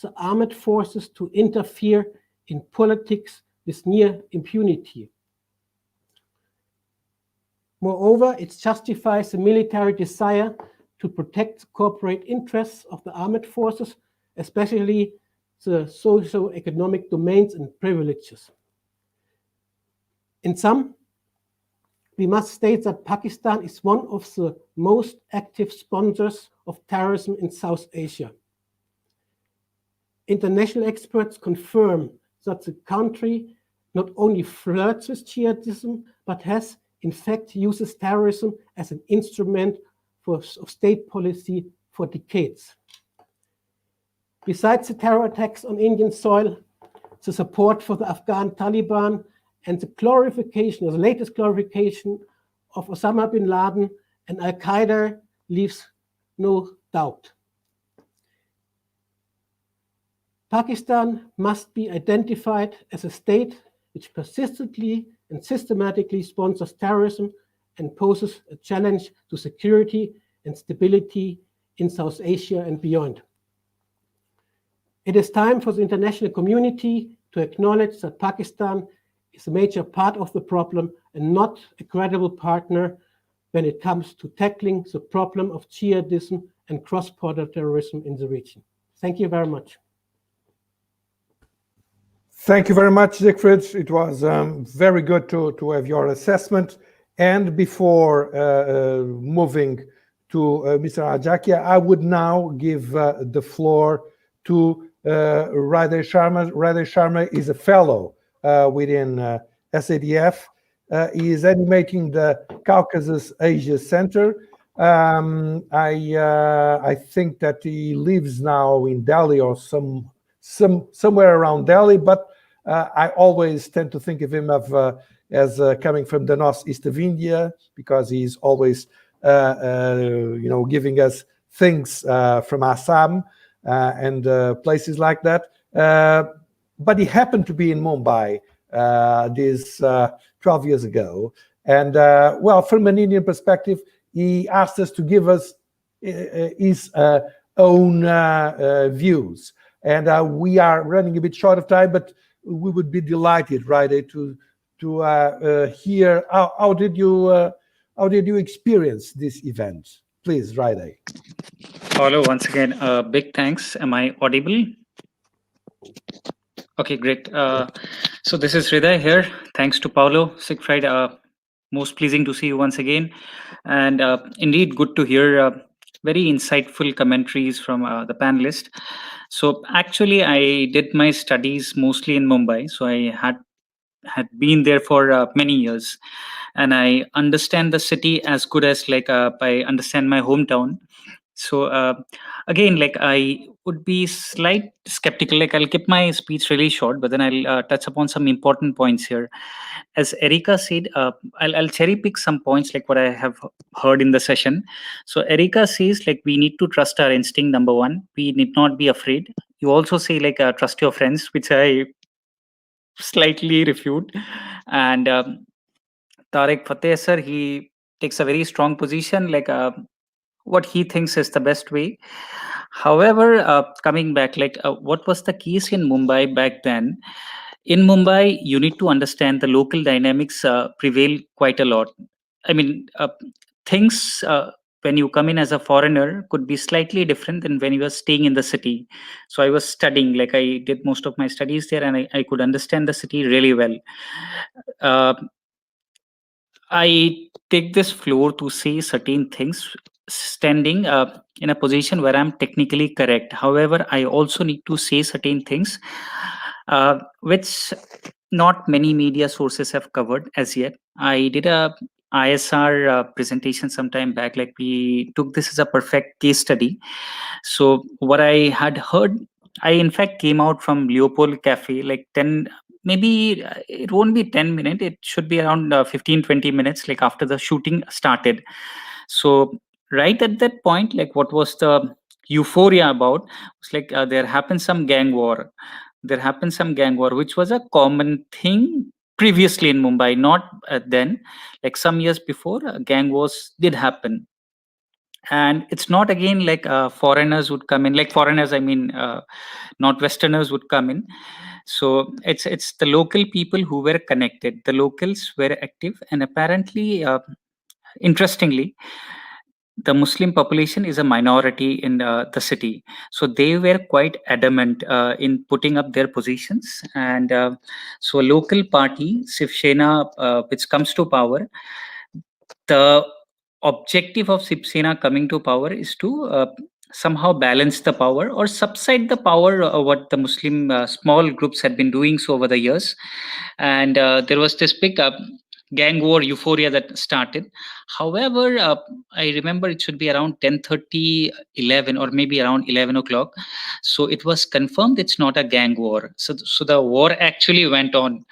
the armed forces to interfere in politics with near impunity. Moreover, it justifies the military desire to protect the corporate interests of the armed forces, especially the socio-economic domains and privileges. In sum, we must state that Pakistan is one of the most active sponsors of terrorism in South Asia. International experts confirm that the country not only flirts with jihadism, but has in fact uses terrorism as an instrument of state policy for decades. Besides the terror attacks on Indian soil, the support for the Afghan Taliban, and the glorification, or the latest glorification of Osama bin Laden and Al-Qaeda leaves no doubt. Pakistan must be identified as a state which persistently and systematically sponsors terrorism and poses a challenge to security and stability in South Asia and beyond. It is time for the international community to acknowledge that Pakistan is a major part of the problem and not a credible partner when it comes to tackling the problem of jihadism and cross-border terrorism in the region. Thank you very much. Thank you very much, Siegfried. It was very good to have your assessment. And before moving to Mr. Ajakia, I would now give the floor to Ryder Sharma. Ryder Sharma is a fellow within SADF. He is animating the Caucasus Asia Center. I think that he lives now in Delhi or somewhere around Delhi, but I always tend to think of him as coming from the northeast of India, because he's always giving us things from Assam and places like that. But he happened to be in Mumbai this 12 years ago. And well, from an Indian perspective, he asked us to give us his own views. And we are running a bit short of time, but we would be delighted, Ryder, to hear how did you experience this event? Please, Ryder. Paulo, once again, big thanks. Am I audible? Okay, great. So this is Hriday here. Thanks to Paulo, Siegfried. Most pleasing to see you once again. And indeed, good to hear very insightful commentaries from the panelists. So actually, I did my studies mostly in Mumbai. So I had been there for many years. And I understand the city as good as I understand my hometown. So again, I would be slight skeptical. I'll keep my speech really short, but then I'll touch upon some important points here. As Erika said, I'll cherry pick some points like what I have heard in the session. So Erika says we need to trust our instinct. Number one, we need not be afraid. You also say trust your friends, which I slightly refute. And Tarek Fatah sir, he takes a very strong position, what he thinks is the best way. However, coming back, what was the case in Mumbai back then? In Mumbai, you need to understand the local dynamics prevail quite a lot. I mean, things when you come in as a foreigner could be slightly different than when you are staying in the city. So I was studying, I did most of my studies there, and I could understand the city really well. I take this floor to say certain things standing in a position where I'm technically correct. However, I also need to say certain things which not many media sources have covered as yet. I did a ISR presentation some time back. We took this as a perfect case study. So what I had heard, I in fact came out from Leopold Cafe 10, maybe it won't be 10 minutes, it should be around 15-20 minutes after the shooting started. So right at that point, what was the euphoria about? It's there happened some gang war. there happened some gang war, which was a common thing previously in Mumbai, not then, like some years before, gang wars did happen. And it's not again like foreigners would come in, like foreigners, I mean, not Westerners would come in. So it's the local people who were connected. The locals were active, and apparently, interestingly, the Muslim population is a minority in the city, so they were quite adamant in putting up their positions. And so, a local party, Shiv Sena, which comes to power, the objective of Shiv Sena coming to power is to somehow balance the power or subside the power what the Muslim small groups had been doing so over the years. And there was this big gang war euphoria that started. However, I remember it should be around 10:30, 11, or maybe around 11 o'clock. So it was confirmed it's not a gang war. So the war actually went on.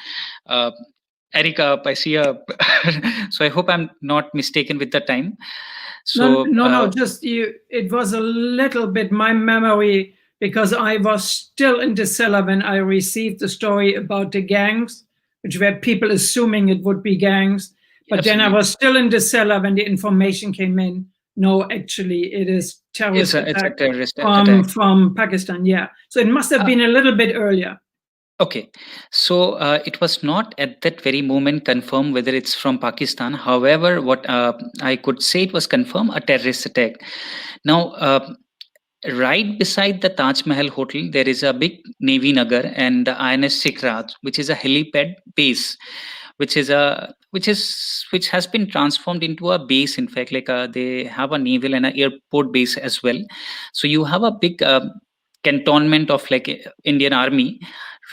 Eric, I see a. So I hope I'm not mistaken with the time. So no, just you. It was a little bit my memory, because I was still in the cellar when I received the story about the gangs, which were people assuming it would be gangs. But then I was still in the cellar when the information came in. No, actually, it is terrorist it's a attack terrorist attack from Pakistan. Yeah, so it must have been a little bit earlier. Okay, so it was not at that very moment confirmed whether it's from Pakistan. However, what I could say, it was confirmed a terrorist attack. Now, right beside the Taj Mahal Hotel, there is a big Navy Nagar and the INS Sikraj, which is a helipad base, which has been transformed into a base. In fact, like they have a naval and an airport base as well. So you have a big cantonment of like Indian Army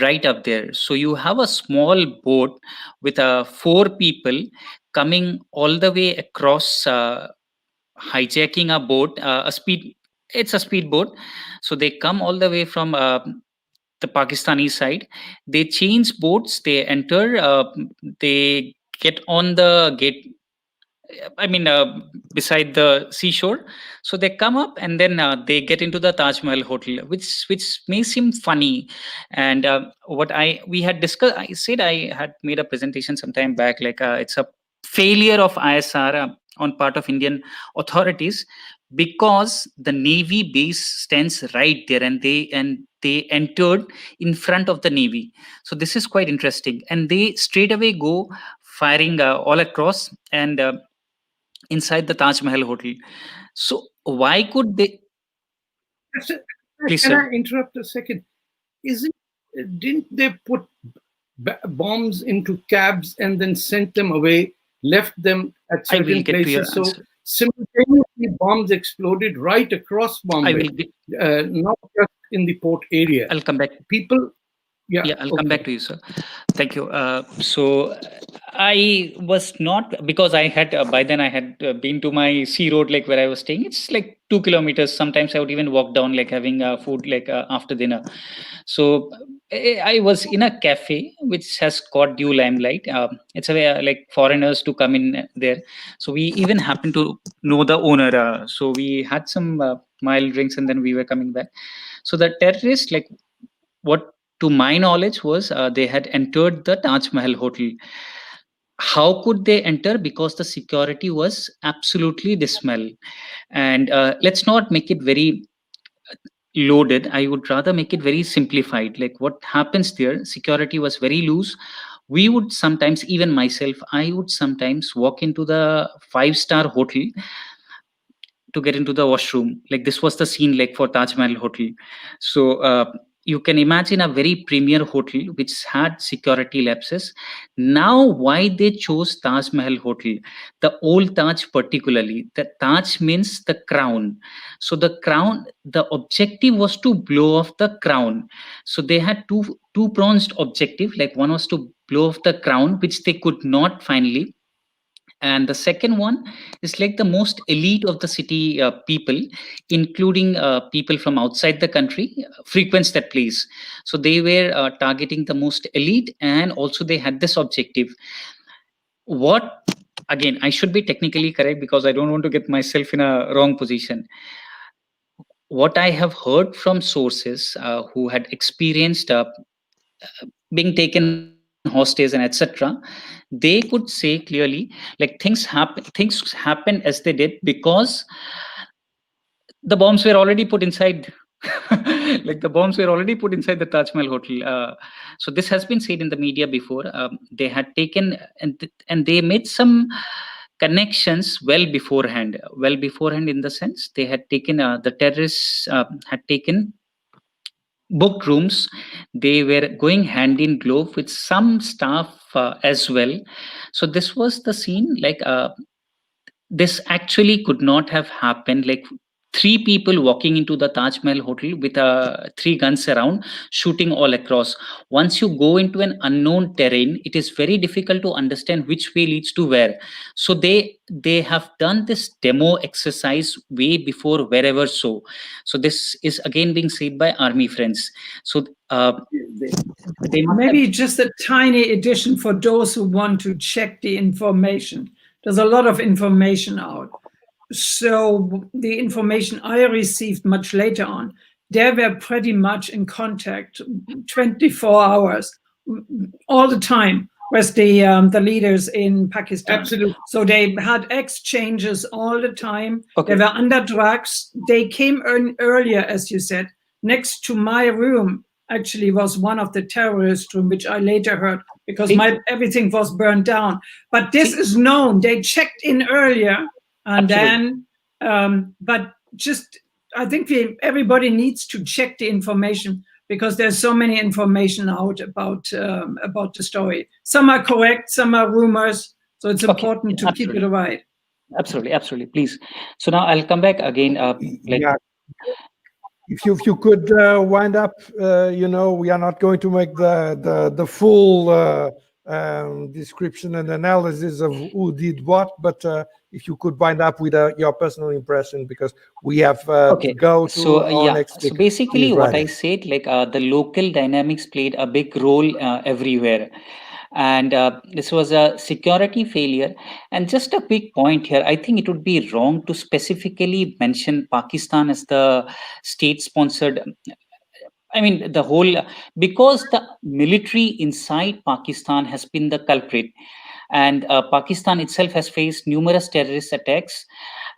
right up there. So you have a small boat with 4 people coming all the way across, hijacking a boat, it's a speedboat. So they come all the way from the Pakistani side. They change boats, they enter, they get on the gate, I mean, beside the seashore. So they come up and then they get into the Taj Mahal Hotel, which may seem funny. And what we had discussed, I said I had made a presentation some time back, like it's a failure of ISR on part of Indian authorities, because the Navy base stands right there, and they entered in front of the Navy. So this is quite interesting, and they straight away go firing all across and inside the Taj Mahal Hotel. So why could they? Please, Can sir. I interrupt a second? Didn't they put bombs into cabs and then sent them away, left them at I will certain get to your places? So answer. simultaneously, bombs exploded right across Bombay, not just in the port area. I'll come back. People, I'll come back to you, sir. Thank you. So I was not, because I had by then I had been to my sea road, like where I was staying. It's like 2 kilometers. Sometimes I would even walk down, like having food, like after dinner. So I was in a cafe which has got due limelight. It's a way like foreigners to come in there. So we even happened to know the owner. So we had some mild drinks and then we were coming back. So the terrorists, like what to my knowledge was they had entered the Taj Mahal Hotel. How could they enter? Because the security was absolutely dismal. And let's not make it very loaded. I would rather make it very simplified. Like what happens there, security was very loose. We would sometimes, even myself, I would sometimes walk into the 5-star hotel to get into the washroom. Like this was the scene like for Taj Mahal Hotel. So you can imagine a very premier hotel which had security lapses. Now, why they chose Taj Mahal Hotel? The old Taj particularly. The Taj means the crown. So the crown, the objective was to blow off the crown. So they had two-pronged objective. Like one was to blow off the crown, which they could not finally. And the second one is like the most elite of the city people, including people from outside the country, frequents that place. So they were targeting the most elite, and also they had this objective. What, again, I should be technically correct because I don't want to get myself in a wrong position. what I have heard from sources who had experienced being taken hostage and etc., they could say clearly, like things happened as they did because the bombs were already put inside. Like the bombs were already put inside the Taj Mahal hotel. So this has been said in the media before. They had taken and they made some connections well beforehand, in the sense they had taken the terrorists had taken booked rooms. They were going hand in glove with some staff as well. So this was the scene, like this actually could not have happened, like three people walking into the Taj Mahal hotel with three guns around, shooting all across. Once you go into an unknown terrain, it is very difficult to understand which way leads to where. So they have done this demo exercise way before wherever. So this is again being said by army friends. So they must have. Maybe just a tiny addition for those who want to check the information. There's a lot of information out. So the information I received much later on, they were pretty much in contact 24 hours, all the time, with the leaders in Pakistan. Absolutely. So they had exchanges all the time. Okay. They were under drugs. They came in earlier, as you said. Next to my room actually was one of the terrorist room, which I later heard, because everything was burned down. But this is known. They checked in earlier, and Absolutely. then, but just, I think everybody needs to check the information, because there's so many information out about the story. Some are correct, some are rumors. So it's important to keep it right. Absolutely, please. So now I'll come back again. Yeah. If you could wind up, we are not going to make the full description and analysis of who did what, but if you could wind up with your personal impression, because we have to go to our next speaker. So basically, what I said, like the local dynamics played a big role everywhere. And this was a security failure. And just a quick point here, I think it would be wrong to specifically mention Pakistan as the state-sponsored. I mean, the whole, because the military inside Pakistan has been the culprit. And Pakistan itself has faced numerous terrorist attacks.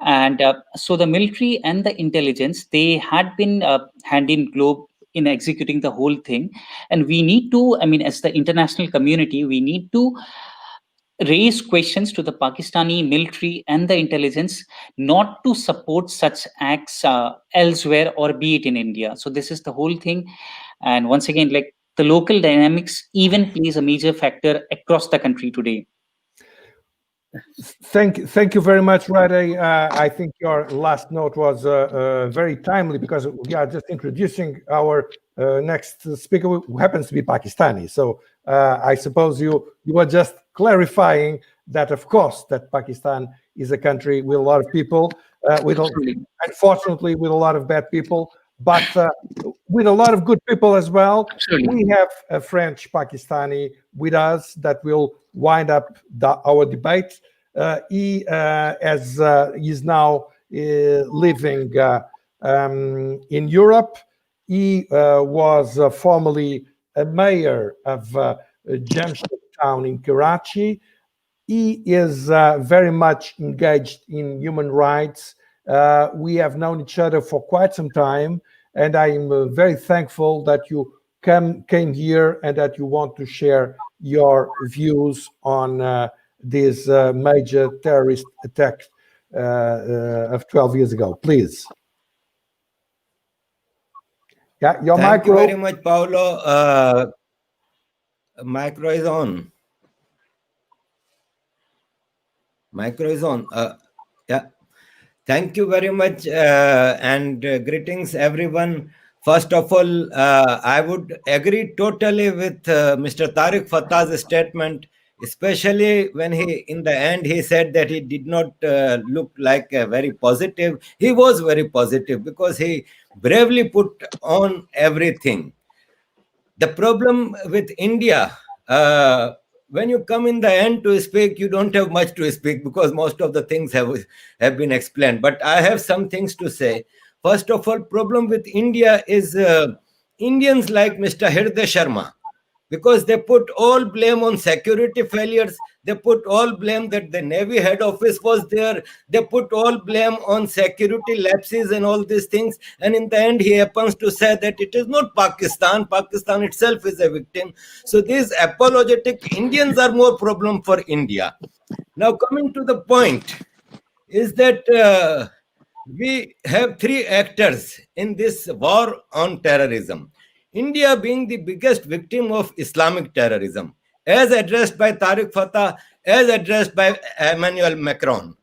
And so the military and the intelligence, they had been hand in glove in executing the whole thing. And we need to, I mean, as the international community, we need to raise questions to the Pakistani military and the intelligence not to support such acts elsewhere, or be it in India. So this is the whole thing. And once again, like the local dynamics even plays a major factor across the country today. Thank you very much, Ryder. I think your last note was very timely, because we are just introducing our next speaker, who happens to be Pakistani. So I suppose you were just clarifying that, of course, that Pakistan is a country with a lot of people, unfortunately with a lot of bad people, but with a lot of good people as well. Absolutely. We have a French Pakistani with us that will wind up our debate. He is now living in Europe. He was formerly a mayor of Jamshid town in Karachi. He is very much engaged in human rights. We have known each other for quite some time, and I am very thankful that you came here and that you want to share your views on this major terrorist attack of 12 years ago. Please. Yeah, your Thank micro. you very much, Paolo. Micro is on. Micro is on. Yeah. Thank you very much, and greetings, everyone. First of all, I would agree totally with Mr. Tarek Fatah's statement, especially when in the end, he said that he did not look like a very positive. He was very positive because he bravely put on everything. The problem with India, when you come in the end to speak, you don't have much to speak, because most of the things have been explained. But I have some things to say. First of all, problem with India is Indians like Mr. Ryder Sharma, because they put all blame on security failures. They put all blame that the Navy head office was there. They put all blame on security lapses and all these things. And in the end, he happens to say that it is not Pakistan. Pakistan itself is a victim. So these apologetic Indians are more problem for India. Now, coming to the point, is that we have three actors in this war on terrorism. India being the biggest victim of Islamic terrorism, as addressed by Tarek Fatah, as addressed by Emmanuel Macron.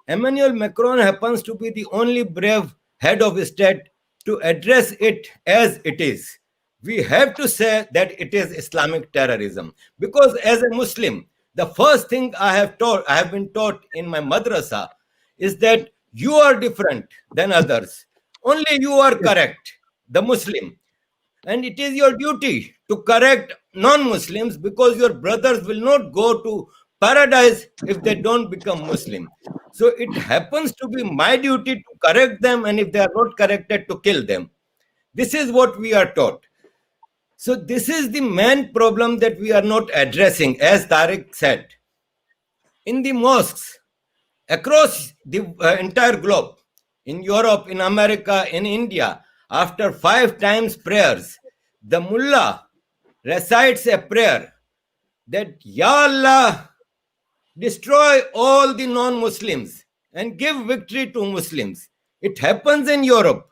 Emmanuel Macron happens to be the only brave head of state to address it as it is. We have to say that it is Islamic terrorism, because as a Muslim, the first thing I have been taught in my madrasa is that you are different than others. Only you are correct, the Muslim. And it is your duty to correct non-Muslims, because your brothers will not go to paradise if they don't become Muslim. So it happens to be my duty to correct them, and if they are not corrected, to kill them. This is what we are taught. So this is the main problem that we are not addressing, as Tariq said. In the mosques, across the entire globe, in Europe, in America, in India, after 5 times prayers, the mullah recites a prayer that, Ya Allah, destroy all the non-Muslims and give victory to Muslims. It happens in Europe,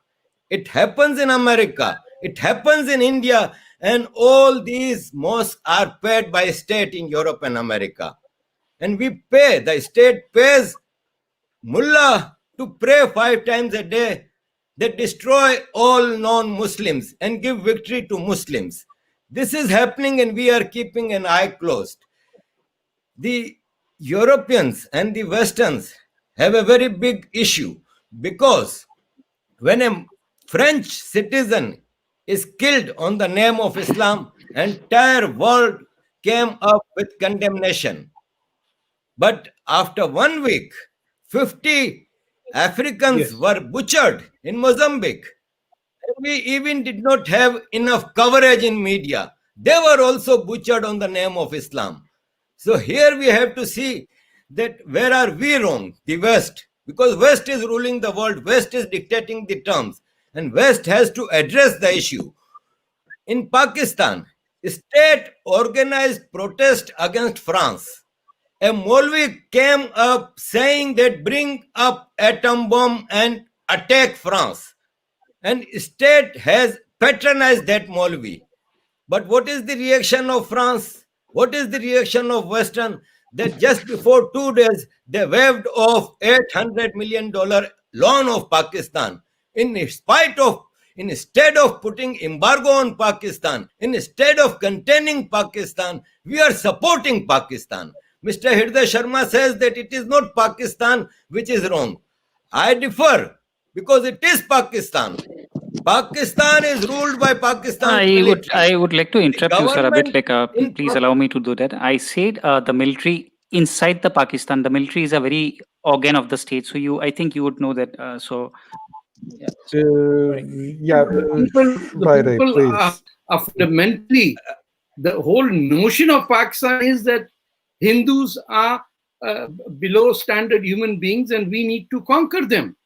it happens in America, it happens in India, and all these mosques are paid by state in Europe and America. And we pay, the state pays mullah to pray 5 times a day that destroy all non-Muslims and give victory to Muslims. This is happening, and we are keeping an eye closed. The Europeans and the Westerns have a very big issue, because when a French citizen is killed on the name of Islam, entire world came up with condemnation. But after 1 week, 50 Africans were butchered in Mozambique. And we even did not have enough coverage in media. They were also butchered on the name of Islam. So here we have to see that where are we wrong? The West. Because West is ruling the world. West is dictating the terms. And West has to address the issue. In Pakistan, state organized protest against France. A Maulvi came up saying that bring up atom bomb and attack France. And state has patronized that Maulvi. But what is the reaction of France? What is the reaction of Western? That just before 2 days, they waived off $800 million loan of Pakistan. Instead of putting embargo on Pakistan, instead of containing Pakistan, we are supporting Pakistan. Mr. Ryder Sharma says that it is not Pakistan which is wrong. I differ, because it is Pakistan. Pakistan is ruled by Pakistan. I would like to interrupt you, sir, a bit. Please allow me to do that. I said the military inside the Pakistan. The military is a very organ of the state. So I think you would know that. The people are fundamentally, the whole notion of Pakistan is that Hindus are below standard human beings, and we need to conquer them.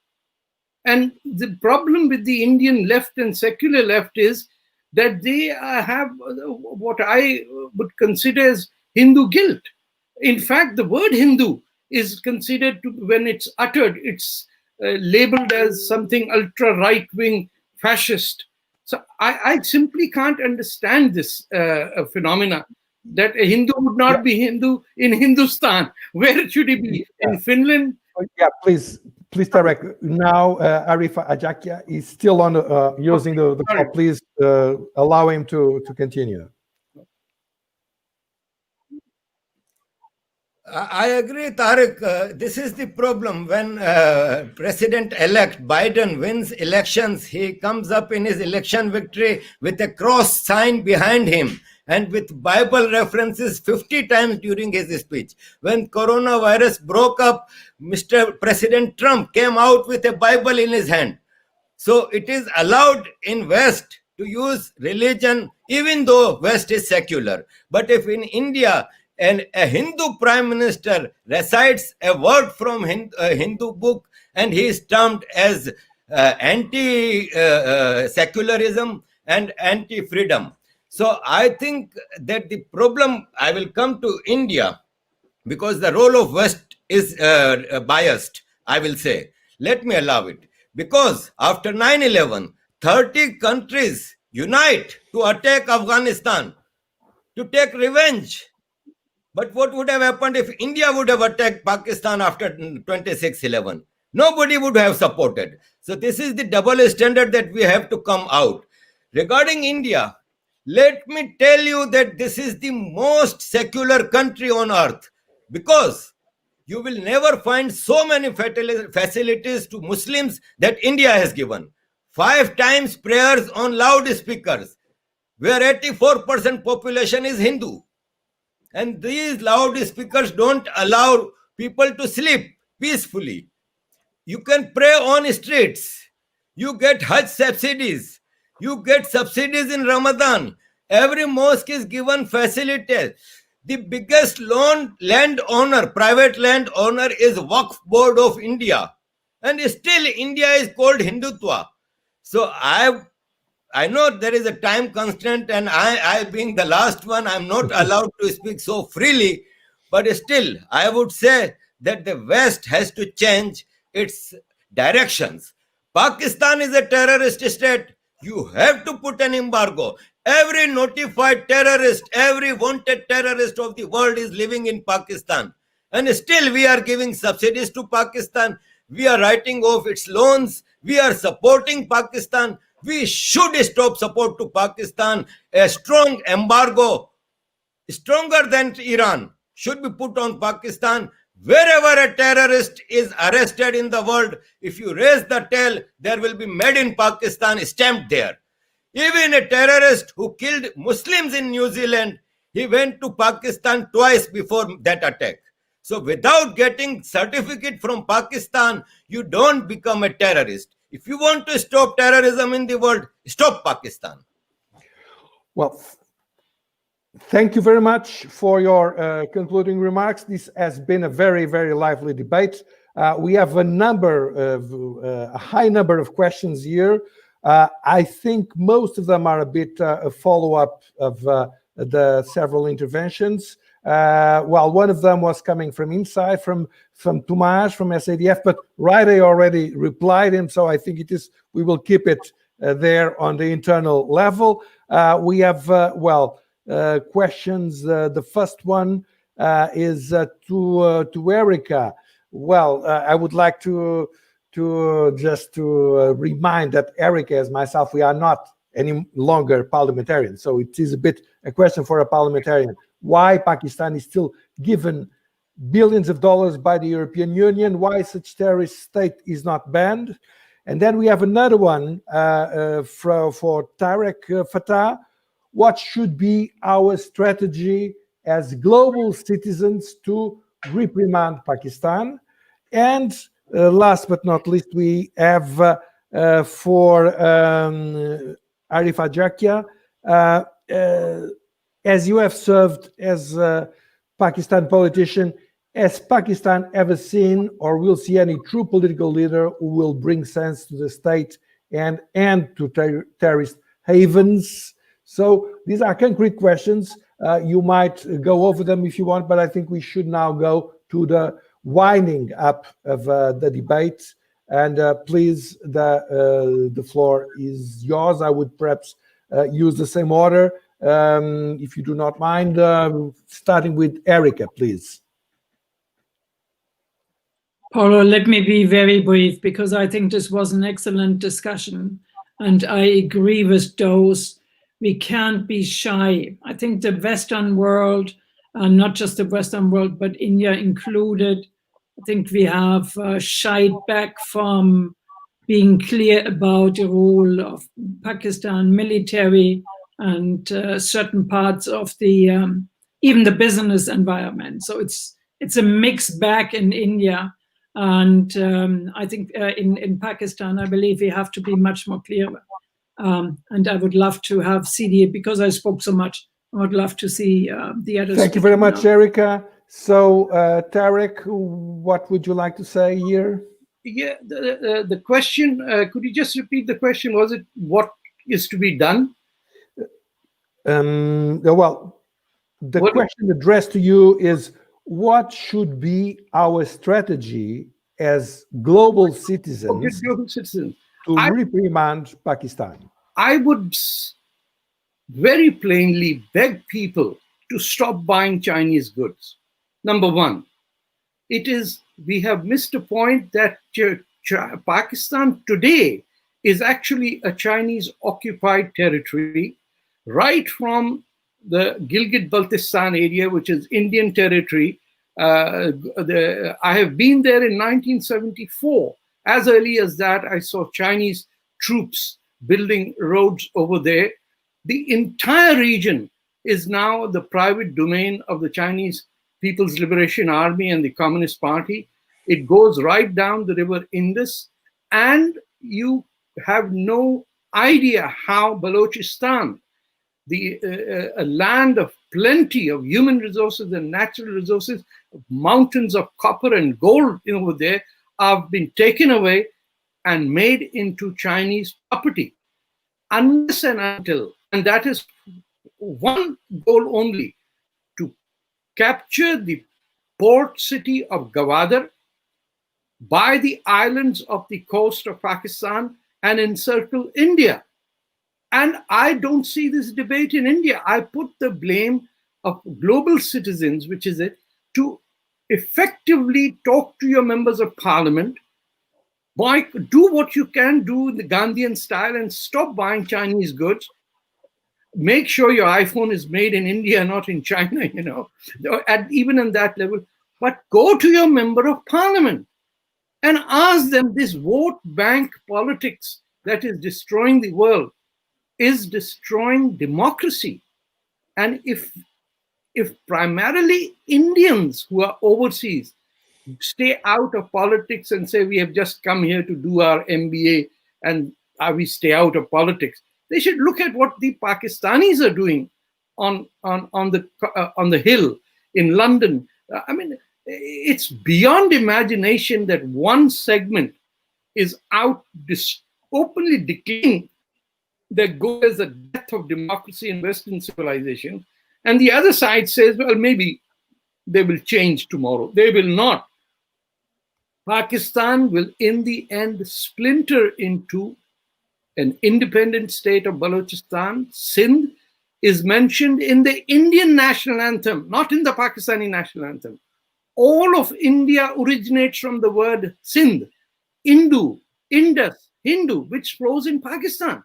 And the problem with the Indian left and secular left is that they have what I would consider as Hindu guilt. In fact, the word Hindu is considered to, when it's uttered, it's labeled as something ultra right-wing fascist. So I simply can't understand this phenomena, that a Hindu would not be Hindu in Hindustan. Where should he be? In Finland? Please, Tarek. Now, Arif Ajakia is still on using the call. Please allow him to continue. I agree, Tarek. This is the problem. When President-elect Biden wins elections, he comes up in his election victory with a cross sign behind him and with Bible references 50 times during his speech. When coronavirus broke up, Mr. President Trump came out with a Bible in his hand. So it is allowed in West to use religion, even though West is secular. But if in India a Hindu prime minister recites a word from a Hindu book and he is termed as anti-secularism and anti-freedom. So I think that the problem, I will come to India, because the role of West is biased, I will say. Let me allow it. Because after 9/11, 30 countries unite to attack Afghanistan, to take revenge. But what would have happened if India would have attacked Pakistan after 26/11? Nobody would have supported. So this is the double standard that we have to come out. Regarding India, let me tell you that this is the most secular country on earth, because you will never find so many facilities to Muslims that India has given. 5 times prayers on loudspeakers, where 84% population is Hindu. And these loudspeakers don't allow people to sleep peacefully. You can pray on streets. You get Hajj subsidies. You get subsidies in Ramadan. Every mosque is given facilities. The biggest private landowner is Waqf Board of India. And still India is called Hindutva. So I know there is a time constraint, and I being the last one, I'm not allowed to speak so freely. But still, I would say that the West has to change its directions. Pakistan is a terrorist state. You have to put an embargo. Every notified terrorist, every wanted terrorist of the world is living in Pakistan. And still we are giving subsidies to Pakistan. We are writing off its loans. We are supporting Pakistan. We should stop support to Pakistan. A strong embargo, stronger than Iran, should be put on Pakistan. Wherever a terrorist is arrested in the world, if you raise the tail, there will be made in Pakistan stamped there. Even a terrorist who killed Muslims in New Zealand, he went to Pakistan twice before that attack. So without getting certificate from Pakistan, you don't become a terrorist. If you want to stop terrorism in the world, stop Pakistan. Well, thank you very much for your concluding remarks. This has been a very, very lively debate. We have a high number of questions here. I think most of them are a bit a follow-up of the several interventions. Well, one of them was coming from inside, from Tomas, from SADF, but Ryder already replied him, so I think we will keep it there on the internal level. We have, questions. The first one is to Erica. Well, I would like to remind that Erica, as myself, we are not any longer parliamentarians. So it is a bit a question for a parliamentarian. Why Pakistan is still given billions of dollars by the European Union? Why such terrorist state is not banned? And then we have another one for Tarek Fatah. What should be our strategy as global citizens to reprimand Pakistan? And last but not least, we have for Arif Ajakia, as you have served as a Pakistan politician, has Pakistan ever seen or will see any true political leader who will bring sense to the state and end to terrorist havens? So these are concrete questions. You might go over them if you want, but I think we should now go to the winding up of the debate. And please, the floor is yours. I would perhaps use the same order, if you do not mind, starting with Erica, please. Paulo, let me be very brief, because I think this was an excellent discussion, and I agree with those. We can't be shy. I think the Western world, not just the Western world, but India included, I think we have shied back from being clear about the role of Pakistan military and certain parts of the even the business environment. So it's a mixed bag in India. And I think in Pakistan, I believe we have to be much more clearer. And I would love to have CDA, because I spoke so much, I would love to see the others. Thank you very much, Erica. So, Tarek, what would you like to say here? Yeah, the question, could you just repeat the question? Was it what is to be done? Well, the question addressed to you is, what should be our strategy as global citizens to reprimand Pakistan? I would very plainly beg people to stop buying Chinese goods. Number one, we have missed a point that Pakistan today is actually a Chinese occupied territory, right from the Gilgit-Baltistan area, which is Indian territory. I have been there in 1974. As early as that, I saw Chinese troops building roads over there. The entire region is now the private domain of the Chinese People's Liberation Army and the Communist Party. It goes right down the river Indus, and you have no idea how Balochistan, a land of plenty of human resources and natural resources, mountains of copper and gold over there, have been taken away and made into Chinese property. Unless and until, and that is one goal only, to capture the port city of Gwadar, by the islands of the coast of Pakistan, and encircle India. And I don't see this debate in India. I put the blame of global citizens, which is it, to effectively talk to your members of parliament. Do what you can do in the Gandhian style and stop buying Chinese goods. Make sure your iPhone is made in India, not in China, even in that level. But go to your member of parliament and ask them, this vote bank politics that is destroying the world is destroying democracy. And if primarily Indians who are overseas stay out of politics and say, we have just come here to do our MBA and we stay out of politics, they should look at what the Pakistanis are doing on the Hill in London. I mean, it's beyond imagination that one segment is out openly declaring their goal as the death of democracy in Western civilization, and the other side says, well, maybe they will change tomorrow. They will not. Pakistan will in the end splinter into an independent state of Balochistan. Sindh is mentioned in the Indian national anthem, not in the Pakistani national anthem. All of India originates from the word Sindh, Indu, Indus, Hindu, which flows in Pakistan.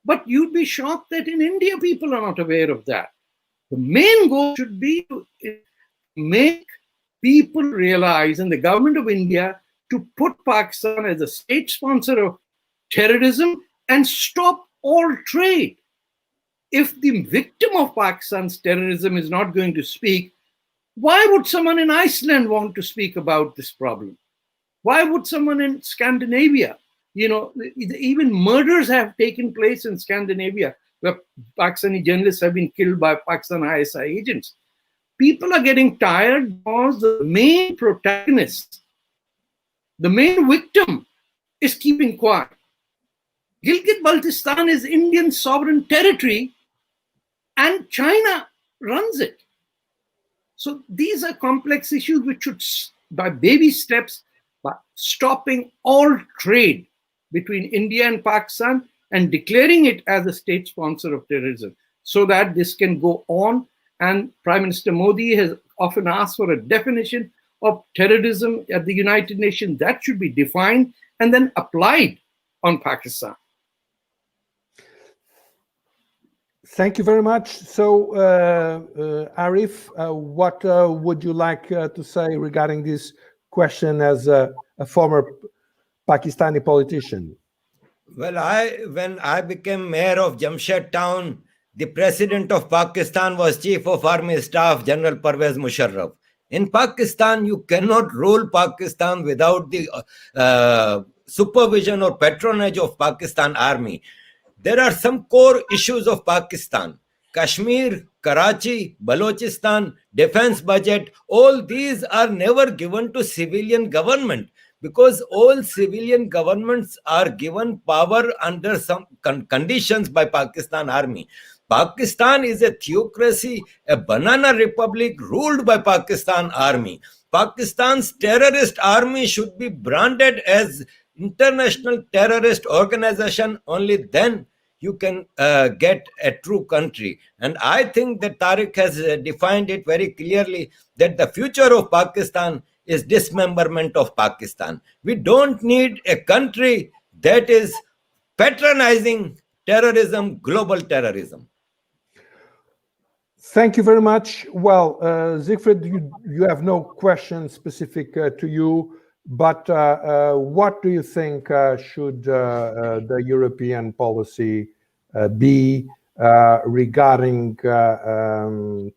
But you'd be shocked that in India people are not aware of that. The main goal should be to make people realize, and the government of India, to put Pakistan as a state sponsor of terrorism and stop all trade. If the victim of Pakistan's terrorism is not going to speak, why would someone in Iceland want to speak about this problem? Why would someone in Scandinavia? Even murders have taken place in Scandinavia, where Pakistani journalists have been killed by Pakistan ISI agents. People are getting tired because the main protagonist, the main victim, is keeping quiet. Gilgit-Baltistan is Indian sovereign territory, and China runs it. So these are complex issues which should, by baby steps, by stopping all trade between India and Pakistan and declaring it as a state sponsor of terrorism, so that this can go on. And Prime Minister Modi has often asked for a definition of terrorism at the United Nations. That should be defined and then applied on Pakistan. Thank you very much. So, Arif, what would you like to say regarding this question as a former Pakistani politician? Well, when I became mayor of Jamshed town, the president of Pakistan was Chief of Army Staff General Pervez Musharraf. In Pakistan, you cannot rule Pakistan without the supervision or patronage of Pakistan army. There are some core issues of Pakistan. Kashmir, Karachi, Balochistan, defense budget, all these are never given to civilian government, because all civilian governments are given power under some conditions by Pakistan army. Pakistan is a theocracy, a banana republic ruled by Pakistan army. Pakistan's terrorist army should be branded as international terrorist organization. Only then you can get a true country. And I think that Tariq has defined it very clearly, that the future of Pakistan is dismemberment of Pakistan. We don't need a country that is patronizing terrorism, global terrorism. Thank you very much. Well, Siegfried, you have no question specific to you, but what do you think should the European policy be regarding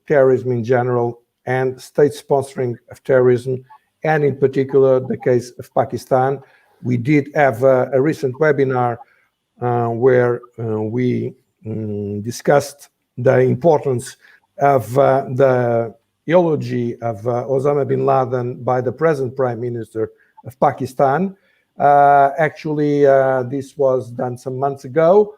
terrorism in general and state sponsoring of terrorism, and in particular the case of Pakistan? We did have a recent webinar where we discussed the importance of the eulogy of Osama bin Laden by the present Prime Minister of Pakistan. Actually, this was done some months ago.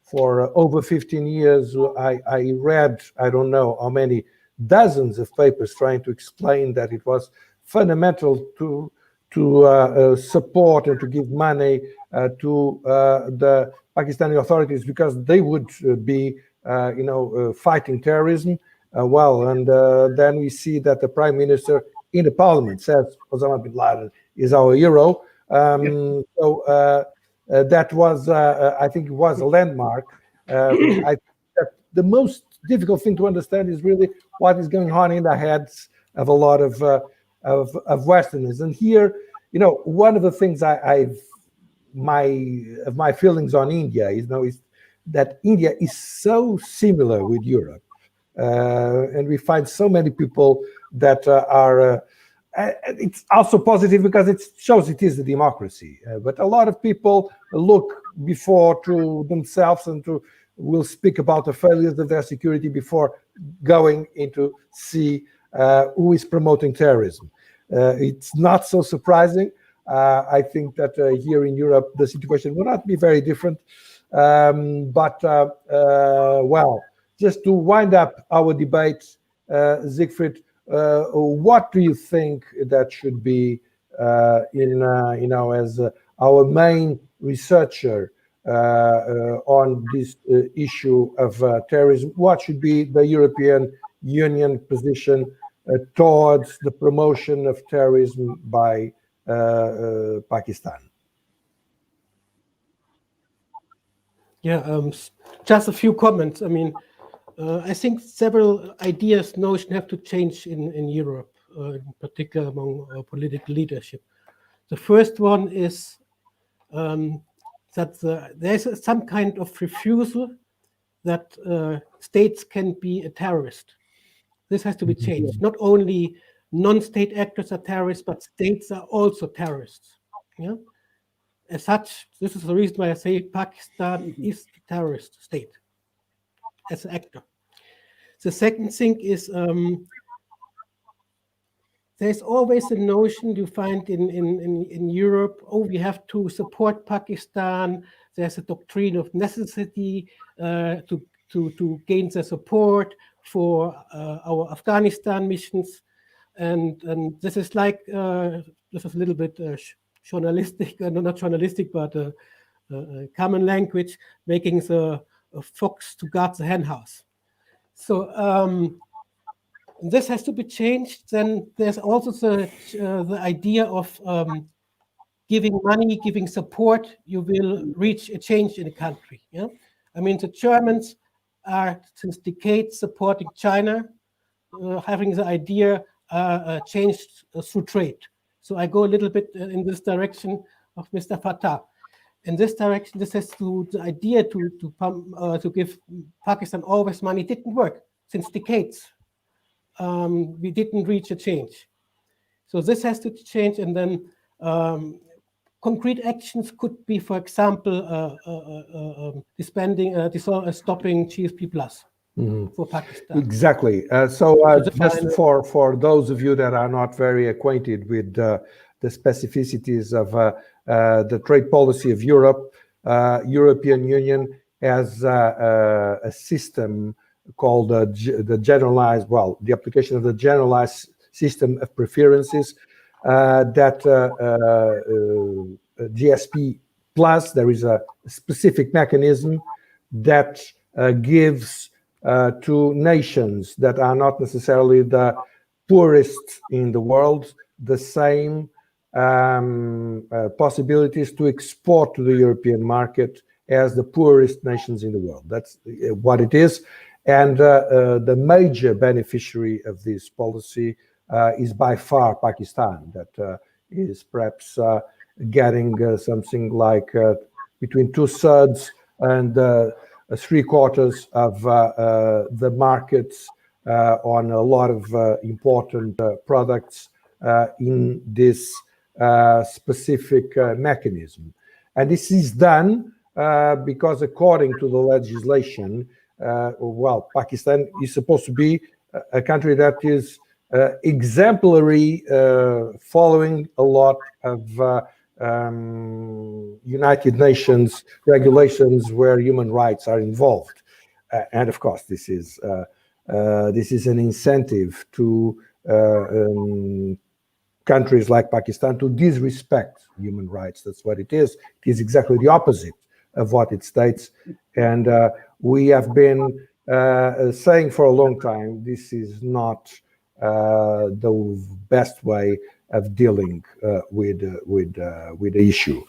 For over 15 years, I read, I don't know how many, dozens of papers trying to explain that it was fundamental to support and to give money to the Pakistani authorities, because they would be, fighting terrorism. Then we see that the Prime Minister in the Parliament says Osama bin Laden is our hero. That was, I think, it was a landmark. I think that the most difficult thing to understand is really what is going on in the heads of a lot of Westerners. And here, one of the things my feelings on India is that India is so similar with Europe, and we find so many people that are. It's also positive because it shows it is a democracy. But a lot of people look before to themselves and will speak about the failures of their security before going into see who is promoting terrorism. It's not so surprising. I think that here in Europe, the situation will not be very different. Just to wind up our debate, Siegfried, what do you think that should be, as our main researcher on this issue of terrorism? What should be the European Union position towards the promotion of terrorism by Pakistan? Yeah, just a few comments. I mean, I think several ideas, notions have to change in Europe, in particular among political leadership. The first one is that there's some kind of refusal that states can be a terrorist. This has to be changed. Not only non-state actors are terrorists, but states are also terrorists. Yeah. As such, this is the reason why I say Pakistan is a terrorist state as an actor. The second thing is there's always a notion you find in Europe, we have to support Pakistan. There's a doctrine of necessity to gain the support for our Afghanistan missions. And this is like, this is a little bit journalistic, not journalistic, but common language, making the fox to guard the hen house. So this has to be changed. Then there's also the idea of giving money, giving support, you will reach a change in the country. Yeah, I mean, the Germans are since decades supporting China, having the idea changed through trade. So I go a little bit in this direction of Mr. Fatah. In this direction, this has to the idea to give Pakistan always money didn't work since decades. we didn't reach a change. So this has to change, and then concrete actions could be, for example, stopping GSP Plus for Pakistan. Exactly. Just for those of you that are not very acquainted with the specificities of the trade policy of Europe, European Union has a system called the application of the generalized system of preferences that GSP Plus. There is a specific mechanism that gives to nations that are not necessarily the poorest in the world the same possibilities to export to the European market as the poorest nations in the world. That's what it is. And the major beneficiary of this policy is by far Pakistan, that is perhaps getting something like between 2/3 and 3/4 of the markets on a lot of important products in this specific mechanism. And this is done because according to the legislation, Pakistan is supposed to be a country that is exemplary, following a lot of United Nations regulations where human rights are involved. And of course, this is an incentive to countries like Pakistan to disrespect human rights. That's what it is. It is exactly the opposite of what it states. And we have been saying for a long time, this is not the best way of dealing with the issue.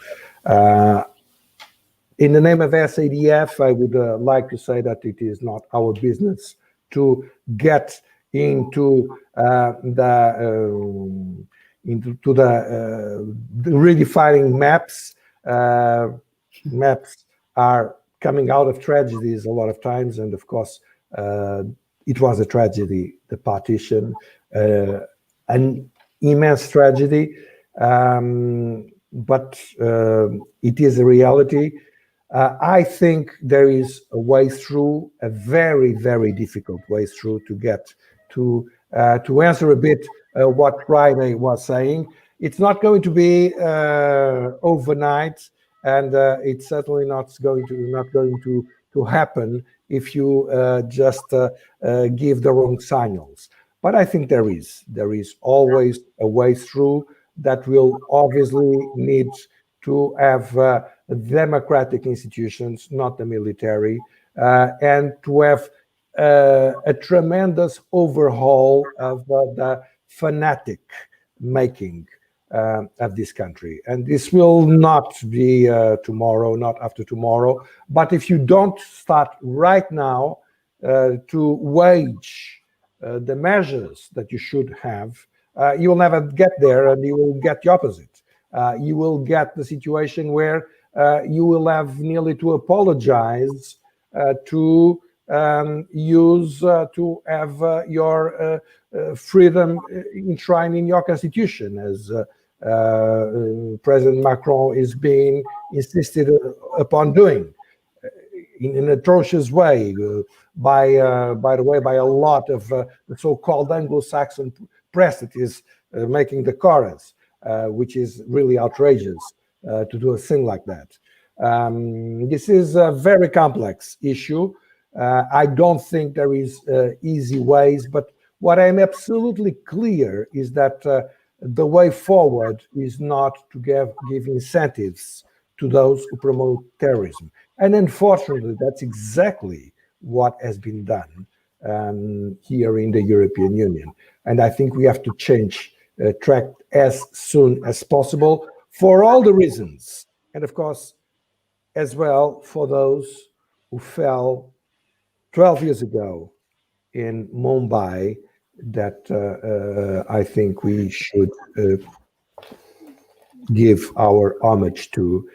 In the name of SADF, I would like to say that it is not our business to get into the redefining maps. Maps are coming out of tragedies a lot of times, and of course, it was a tragedy, the partition, an immense tragedy, but it is a reality. I think there is a way through, a very, very difficult way through to get to answer a bit what Ryder was saying. It's not going to be overnight, and it's certainly not going to happen if you just give the wrong signals. But I think there is always a way through that will obviously need to have democratic institutions, not the military, and to have a tremendous overhaul of the fanatic making of this country. And this will not be tomorrow, not after tomorrow. But if you don't start right now to wage the measures that you should have, you will never get there, and you will get the opposite. You will get the situation where you will have nearly to apologize to have your freedom enshrined in your constitution, as President Macron is being insisted upon doing in an atrocious way, by the way, by a lot of the so-called Anglo-Saxon press that is making the chorus, which is really outrageous to do a thing like that. This is a very complex issue. I don't think there is easy ways, but what I'm absolutely clear is that the way forward is not to give incentives to those who promote terrorism. And unfortunately, that's exactly what has been done here in the European Union. And I think we have to change track as soon as possible for all the reasons. And of course, as well, for those who fell 12 years ago in Mumbai, that I think we should give our homage to,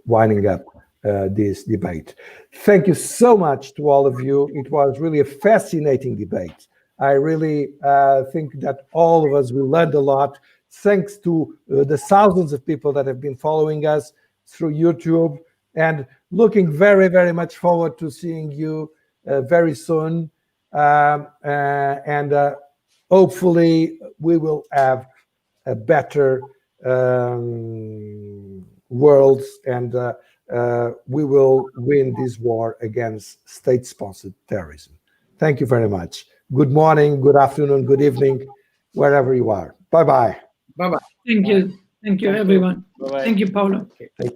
winding up this debate. Thank you so much to all of you. It was really a fascinating debate. I really think that all of us will learn a lot, thanks to the thousands of people that have been following us through YouTube, and looking very, very much forward to seeing you very soon. And hopefully we will have a better world, and we will win this war against state-sponsored terrorism. Thank you very much. Good morning, good afternoon, good evening, wherever you are. Bye-bye. Bye-bye. Thank you. Thank you, everyone. Bye-bye. Thank you, Paulo. Thank